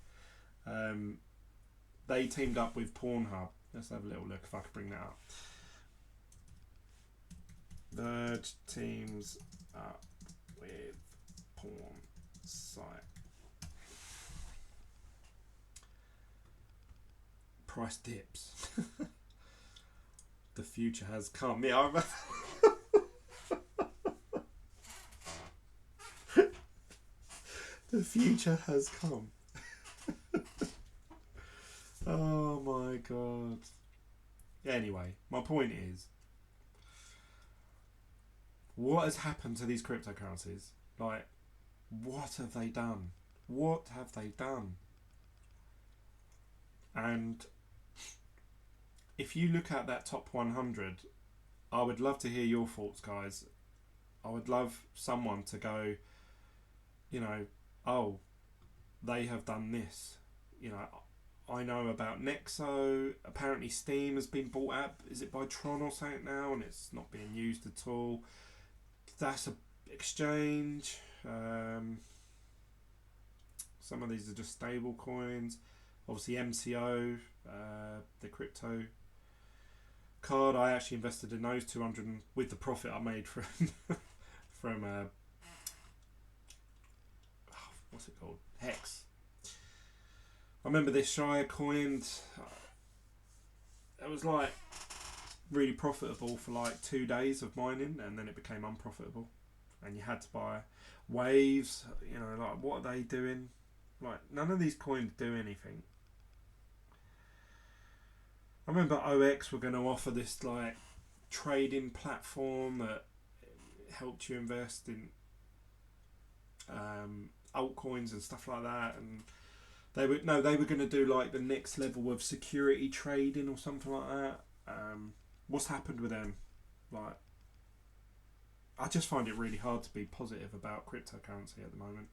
they teamed up with Pornhub. Let's have a little look if I could bring that up. Verge teams up with porn site. Price dips. The future has come. Yeah, I remember. The future has come. Oh my god. Anyway, my point is, what has happened to these cryptocurrencies? Like, what have they done? What have they done? And if you look at that top 100, I would love to hear your thoughts, guys. I would love someone to go, you know, oh, they have done this. You know, I know about Nexo. Apparently Steam has been bought out. Is it by Tron or something now? And it's not being used at all. That's a exchange. Some of these are just stable coins. Obviously MCO, the crypto card. I actually invested in those 200 with the profit I made from what's it called? Hex. I remember this Shire coined. It was like really profitable for like 2 days of mining, and then it became unprofitable, and you had to buy waves. You know, like, what are they doing? Like, none of these coins do anything. I remember OX were going to offer this like trading platform that helped you invest in altcoins and stuff like that, and they were going to do like the next level of security trading or something like that. What's happened with them? Like, I just find it really hard to be positive about cryptocurrency at the moment.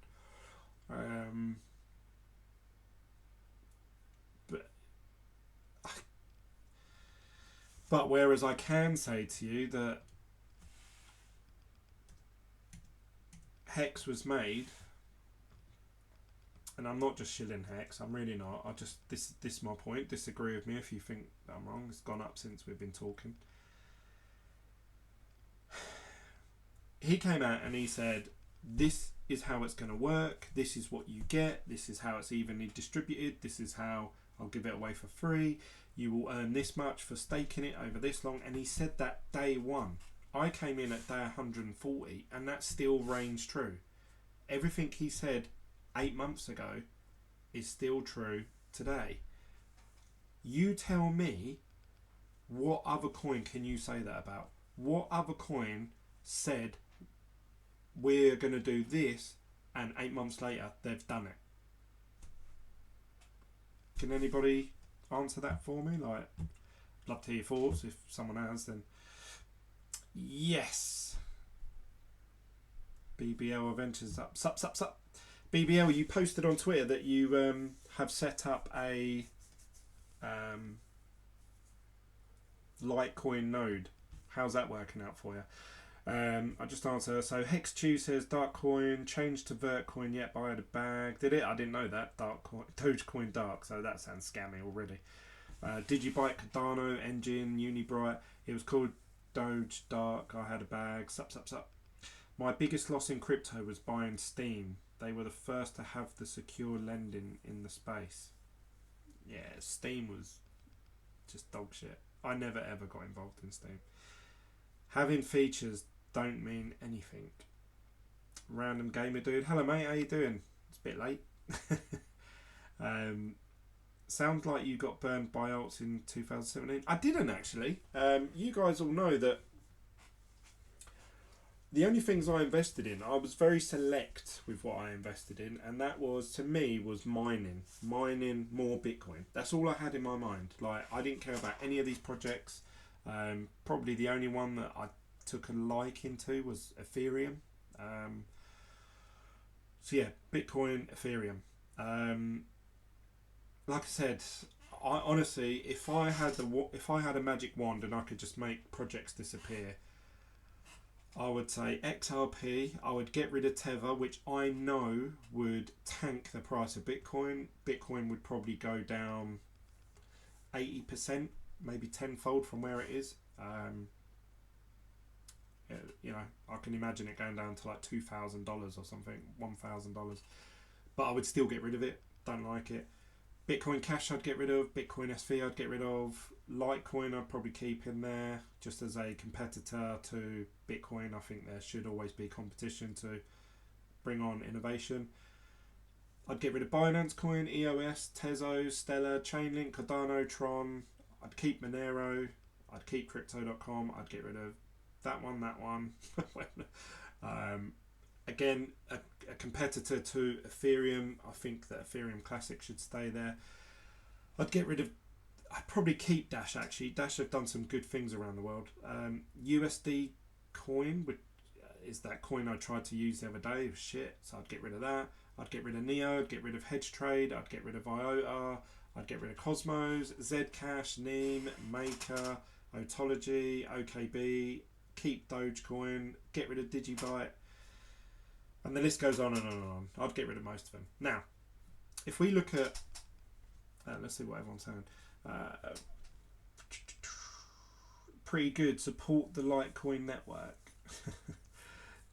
But whereas I can say to you that Hex was made, and I'm not just shilling Hex, I'm really not. I just, this is my point. Disagree with me if you think that I'm wrong. It's gone up since we've been talking. He came out and he said, this is how it's going to work. This is what you get. This is how it's evenly distributed. This is how I'll give it away for free. You will earn this much for staking it over this long. And he said that day one. I came in at day 140, and that still reigns true. Everything he said 8 months ago is still true today. You tell me, what other coin can you say that about? What other coin said, we're going to do this, and 8 months later they've done it? Can anybody answer that for me? Like, I'd love to hear your thoughts. If someone has, then yes. BBL Adventures up. Sup. BBL, you posted on Twitter that you have set up a Litecoin node. How's that working out for you? I just answer. So HexTew says Darkcoin changed to Vertcoin yet, but I had a bag. Did it? I didn't know that. Dogecoin Dark. So that sounds scammy already. Digibyte, Cardano, Engine, Unibright. It was called Doge Dark. I had a bag. Sup. My biggest loss in crypto was buying Steam. They were the first to have the secure lending in the space. Yeah, Steam was just dog shit. I never ever got involved in Steam. Having features don't mean anything. Random gamer dude. Hello mate, how you doing? It's a bit late. Sounds like you got burned by alts in 2017. I didn't actually. You guys all know that the only things I invested in, I was very select with what I invested in, and that was, to me, was mining more Bitcoin. That's all I had in my mind. Like, I didn't care about any of these projects. Probably the only one that I took a liking to was Ethereum. Um, so yeah, Bitcoin, Ethereum. Um, like I said, I honestly, if I had a magic wand and I could just make projects disappear, I would say XRP. I would get rid of Tether, which I know would tank the price of Bitcoin. Bitcoin would probably go down 80%, maybe tenfold from where it is. You know, I can imagine it going down to like $2,000 or something, $1,000. But I would still get rid of it. Don't like it. Bitcoin Cash I'd get rid of. Bitcoin SV I'd get rid of. Litecoin I'd probably keep in there just as a competitor to Bitcoin. I think there should always be competition to bring on innovation. I'd get rid of Binance Coin, EOS, Tezos, Stellar, Chainlink, Cardano, Tron. I'd keep Monero. I'd keep Crypto.com. I'd get rid of that one. Again, a competitor to Ethereum. I think that Ethereum Classic should stay there. I'd get rid of. I'd probably keep Dash actually. Dash have done some good things around the world. USD coin, which is that coin I tried to use the other day. It was shit, so I'd get rid of that. I'd get rid of Neo. I'd get rid of Hedge Trade. I'd get rid of IOTA. I'd get rid of Cosmos, Zcash, Neem, Maker, Otology, OKB. Keep Dogecoin. Get rid of Digibyte. And the list goes on and on and on. I'd get rid of most of them. Now, if we look at... let's see what everyone's saying. Pretty good. Support the Litecoin network.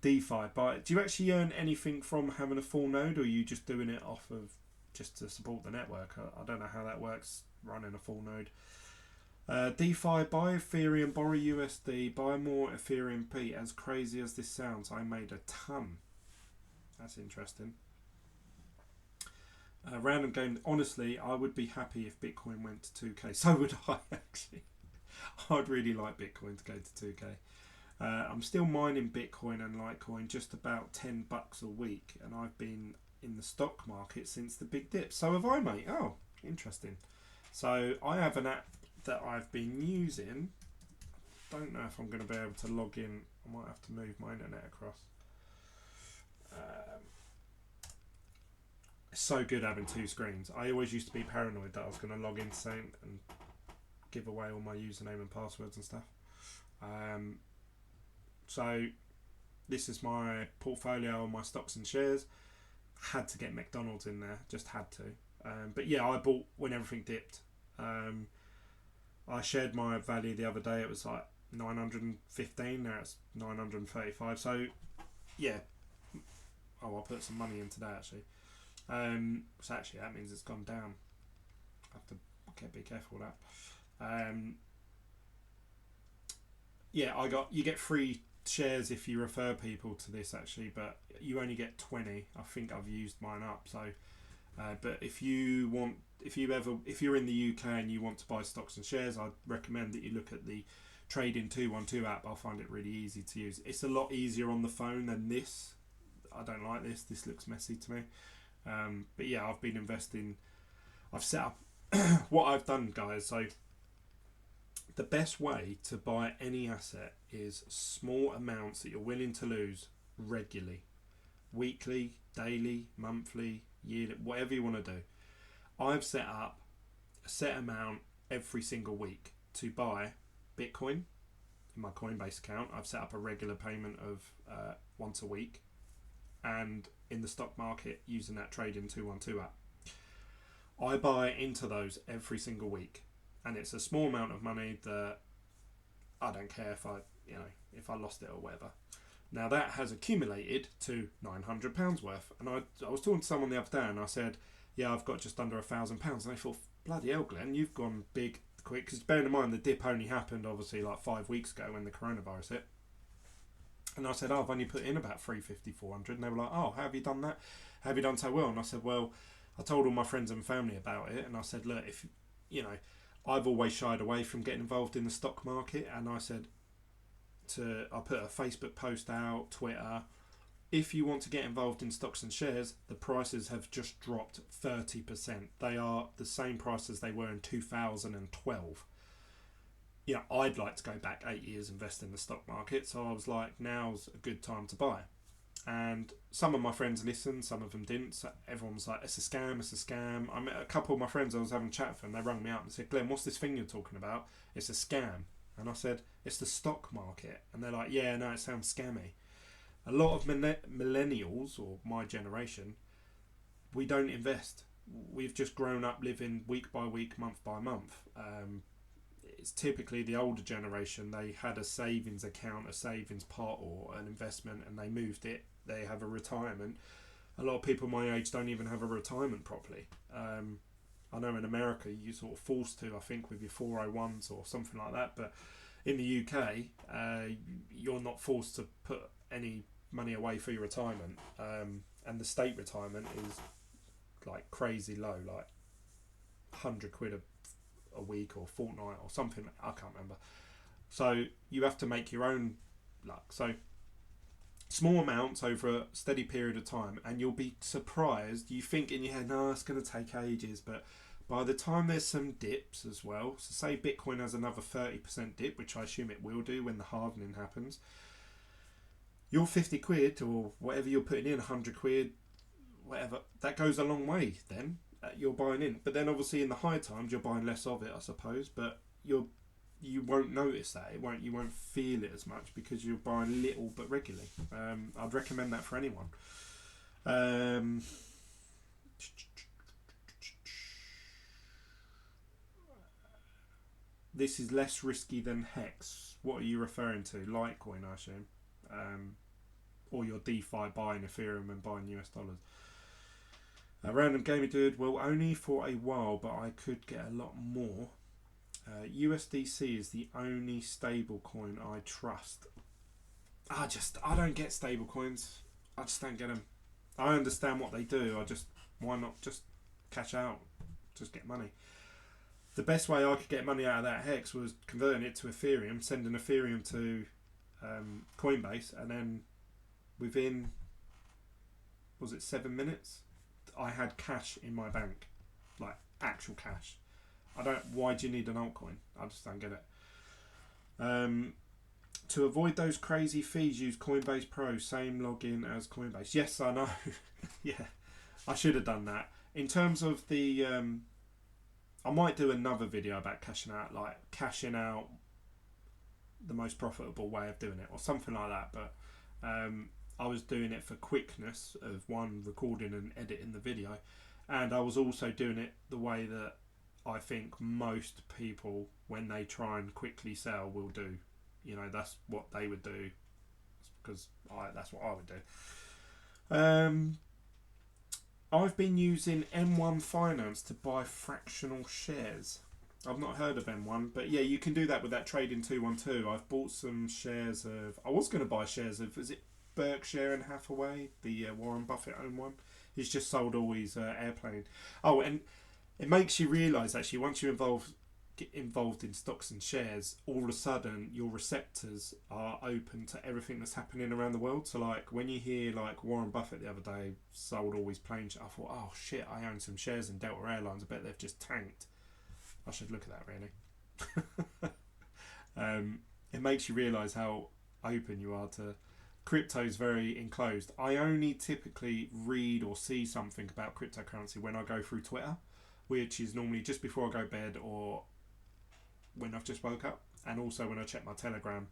DeFi. But do you actually earn anything from having a full node, or are you just doing it off of just to support the network? I don't know how that works, running a full node. DeFi, buy Ethereum, borrow USD, buy more Ethereum P. As crazy as this sounds, I made a ton. That's interesting. Random game. Honestly, I would be happy if Bitcoin went to 2k. So would I, actually. I'd really like Bitcoin to go to 2k. I'm still mining Bitcoin and Litecoin just about $10 a week, and I've been in the stock market since the big dip. So have I, mate. Oh, interesting. So I have an app that I've been using. Don't know if I'm going to be able to log in. I might have to move my internet across. It's so good having two screens. I always used to be paranoid that I was going to log into something and give away all my username and passwords and stuff. So this is my portfolio on my stocks and shares. Had to get McDonald's in there, just had to. But yeah, I bought when everything dipped. I shared my value the other day. It was like 915. Now it's 935. So yeah. Oh, I'll put some money in today actually. So actually that means it's gone down. I have to be careful with that. Yeah, you get free shares if you refer people to this actually, but you only get 20. I think I've used mine up. So, but if you're in the UK and you want to buy stocks and shares, I'd recommend that you look at the Trading 212 app. I find it really easy to use. It's a lot easier on the phone than this. I don't like this. This looks messy to me. But yeah, I've been investing. I've set up what I've done, guys. So the best way to buy any asset is small amounts that you're willing to lose regularly, weekly, daily, monthly, yearly, whatever you want to do. I've set up a set amount every single week to buy Bitcoin in my Coinbase account. I've set up a regular payment of once a week, and in the stock market using that Trading 212 app. I buy into those every single week, and it's a small amount of money that I don't care if I lost it or whatever. Now that has accumulated to £900 worth, and I was talking to someone the other day, and I said, yeah, I've got just under £1,000, and they thought, bloody hell, Glenn, you've gone big quick, because bearing in mind the dip only happened obviously like 5 weeks ago when the coronavirus hit. And I said, I've only put in about 350, 400. And they were like, oh, how have you done that? How have you done so well? And I said, well, I told all my friends and family about it. And I said, look, if, I've always shied away from getting involved in the stock market. And I said, I put a Facebook post out, Twitter. If you want to get involved in stocks and shares, the prices have just dropped 30%. They are the same price as they were in 2012. I'd like to go back 8 years, invest in the stock market. So I was like, now's a good time to buy. And some of my friends listened, some of them didn't. So everyone was like, it's a scam, it's a scam. I met a couple of my friends I was having a chat with, and they rang me up and said, Glenn, what's this thing you're talking about? It's a scam. And I said, it's the stock market. And they're like, yeah, no, it sounds scammy. A lot of millennials, or my generation, we don't invest. We've just grown up living week by week, month by month. It's typically the older generation. They had a savings account, a savings pot, or an investment, and they moved it. They have a retirement. A lot of people my age don't even have a retirement properly. I know in America you sort of forced to, I think, with your 401s or something like that. But in the UK, you're not forced to put any money away for your retirement. And the state retirement is like crazy low, like £100 a week or fortnight or something. I can't remember. So you have to make your own luck. So small amounts over a steady period of time, and you'll be surprised. You think in your head, no, it's going to take ages, but by the time there's some dips as well, so say Bitcoin has another 30% dip, which I assume it will do when the hardening happens, your 50 quid or whatever you're putting in, 100 quid, whatever, that goes a long way then. You're buying in, but then obviously in the high times you're buying less of it, I suppose, but you won't notice that. You won't feel it as much because you're buying little but regularly. I'd recommend that for anyone. This is less risky than Hex. What are you referring to? Litecoin, I assume, or your DeFi buying Ethereum and buying US dollars. A random gaming dude, well, only for a while, but I could get a lot more. USDC is the only stable coin I trust. I don't get stable coins. I just don't get them. I understand what they do. Why not just cash out? Just get money. The best way I could get money out of that Hex was converting it to Ethereum, sending Ethereum to Coinbase, and then within, was it 7 minutes? I had cash in my bank, like actual cash. Why do you need an altcoin? I just don't get it. To avoid those crazy fees, use Coinbase Pro, same login as Coinbase. Yes, I know. Yeah, I should have done that. In terms of the, I might do another video about cashing out the most profitable way of doing it, or something like that. But I was doing it for quickness of recording and editing the video, and I was also doing it the way that I think most people, when they try and quickly sell, will do. That's what they would do, because that's what I would do. I've been using M1 Finance to buy fractional shares. I've not heard of M1, but yeah, you can do that with that Trading 212. I've bought some shares of. I was going to buy shares of. Is it Berkshire and Hathaway, the Warren Buffett owned one? He's just sold all his airplane. Oh, and it makes you realise actually, once you get involved in stocks and shares, all of a sudden your receptors are open to everything that's happening around the world. So like when you hear like Warren Buffett the other day sold all his planes, I thought, oh shit, I own some shares in Delta Airlines. I bet they've just tanked. I should look at that really. It makes you realise how open you are to. Crypto's very enclosed. I only typically read or see something about cryptocurrency when I go through Twitter, which is normally just before I go to bed or when I've just woke up, and also when I check my Telegram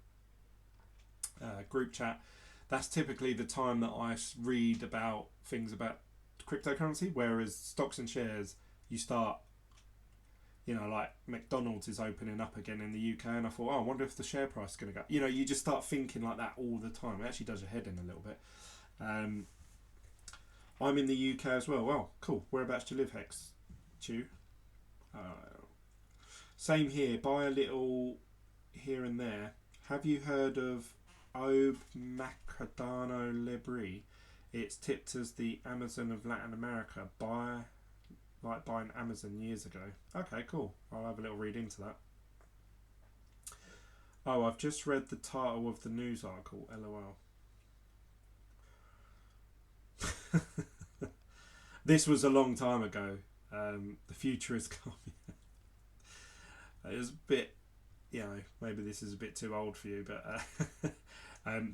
group chat. That's typically the time that I read about things about cryptocurrency, whereas stocks and shares, you start, like McDonald's is opening up again in the UK, and I thought, I wonder if the share price is going to go. You just start thinking like that all the time. It actually does your head in a little bit. I'm in the UK as well. Well, cool. Whereabouts do you live, Hex? Chew. Same here. Buy a little here and there. Have you heard of Ob Macadano Libri? It's tipped as the Amazon of Latin America. Buying Amazon years ago. Okay, cool. I'll have a little read into that. Oh, I've just read the title of the news article. LOL. This was a long time ago. The future is coming. It was a bit maybe this is a bit too old for you, but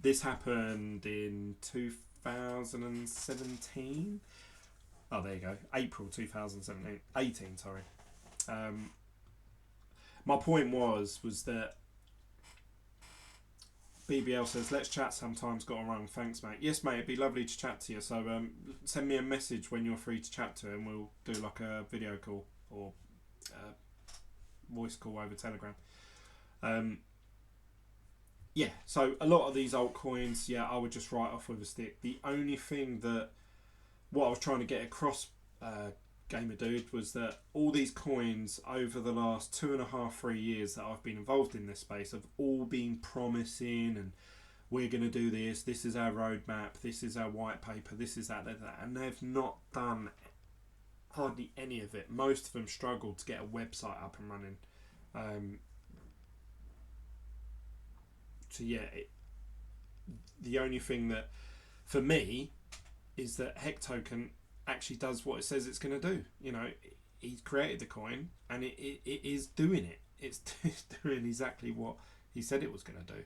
this happened in 2017. Oh, there you go. April 2017. 18, sorry. My point was that BBL says, let's chat sometimes, got to run. Thanks, mate. Yes, mate, it'd be lovely to chat to you. So send me a message when you're free to chat to him. We'll do like a video call or voice call over Telegram. Yeah, so a lot of these altcoins, I would just write off with a stick. The only thing that what I was trying to get across, Gamer Dude, was that all these coins over the last 2.5-3 years that I've been involved in this space have all been promising, and we're going to do this, this is our roadmap, this is our white paper, this is that, and they've not done hardly any of it. Most of them struggled to get a website up and running. The only thing that for me is that Hex Token actually does what it says it's going to do. He's created the coin and it is doing it. It's doing exactly what he said it was going to do.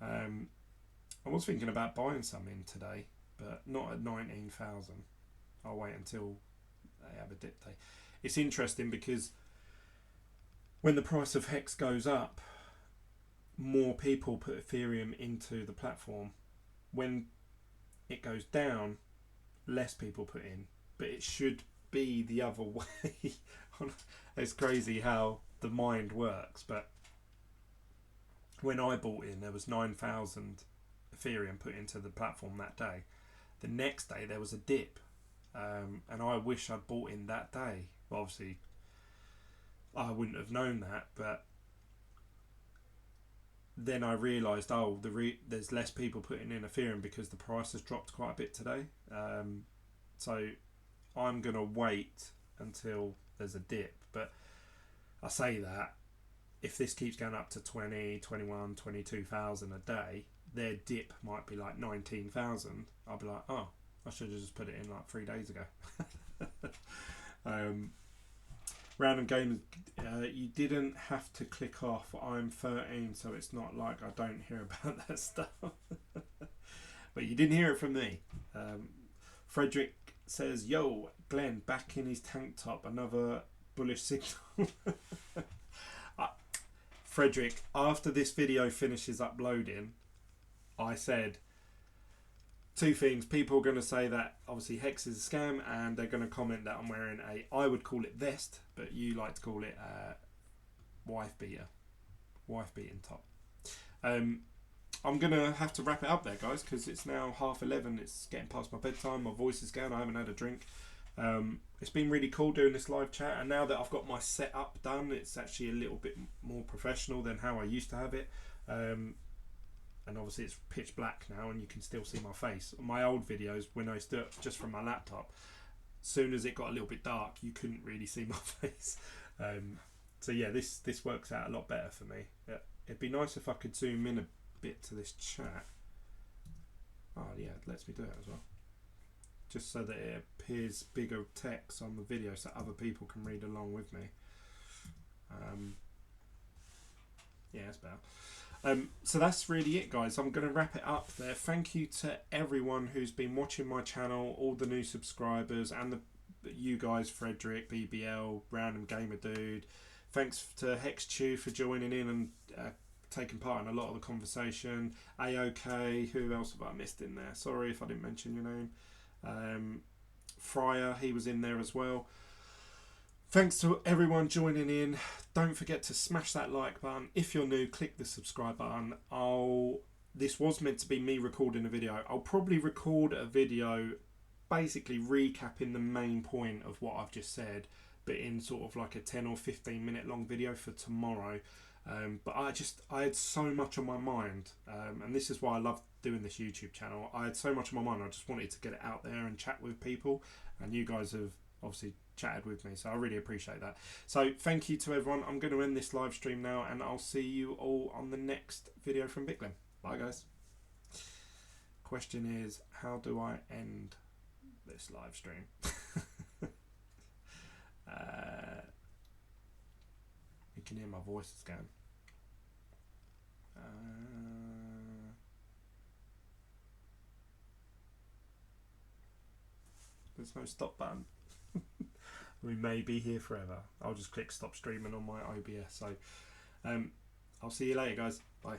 I was thinking about buying some in today, but not at 19,000. I'll wait until they have a dip day. It's interesting because when the price of Hex goes up, more people put Ethereum into the platform. When it goes down, less people put in, but it should be the other way. It's crazy how the mind works, but when I bought in, there was 9,000 Ethereum put into the platform that day. The next day there was a dip, and I wish I'd bought in that day. Well, obviously I wouldn't have known that, but then I realised, there's less people putting in Ethereum because the price has dropped quite a bit today. So I'm going to wait until there's a dip. But I say that, if this keeps going up to 20, 21, 22,000 a day, their dip might be like 19,000. I'll be like, I should have just put it in like 3 days ago. Random Games, you didn't have to click off. I'm 13, so it's not like I don't hear about that stuff. But you didn't hear it from me. Frederick says, yo, Glenn, back in his tank top, another bullish signal. Frederick, after this video finishes uploading, I said 2 things. People are going to say that obviously Hex is a scam, and they're going to comment that I'm wearing I would call it vest, but you like to call it wife beating top. I'm going to have to wrap it up there, guys, because it's now 11:30. It's getting past my bedtime. My voice is going. I haven't had a drink. It's been really cool doing this live chat, and now that I've got my setup done, it's actually a little bit more professional than how I used to have it. And obviously it's pitch black now and you can still see my face. My old videos, when I used to do it just from my laptop, as soon as it got a little bit dark, you couldn't really see my face. So yeah, this works out a lot better for me. It'd be nice if I could zoom in a bit to this chat. Oh yeah, it lets me do it as well. Just so that it appears bigger text on the video so other people can read along with me. Yeah, that's better. So that's really it, guys. I'm going to wrap it up there. Thank you to everyone who's been watching my channel, all the new subscribers, and you guys, Frederick, BBL, Random Gamer Dude. Thanks to HexTew for joining in and taking part in a lot of the conversation. AOK, who else have I missed in there? Sorry if I didn't mention your name. Fryer, he was in there as well. Thanks to everyone joining in. Don't forget to smash that like button. If you're new, click the subscribe button. This was meant to be me recording a video. I'll probably record a video basically recapping the main point of what I've just said, but in sort of like a 10 or 15 minute long video for tomorrow. But I had so much on my mind, and this is why I love doing this YouTube channel. I had so much on my mind. I just wanted to get it out there and chat with people, and you guys have obviously chatted with me, so I really appreciate that. So thank you to everyone. I'm going to end this live stream now, and I'll see you all on the next video from Bitcoin. Bye, guys. Question is, how do I end this live stream? You can hear my voice is going. There's no stop button. We may be here forever. I'll just click stop streaming on my OBS. So I'll see you later, guys. Bye.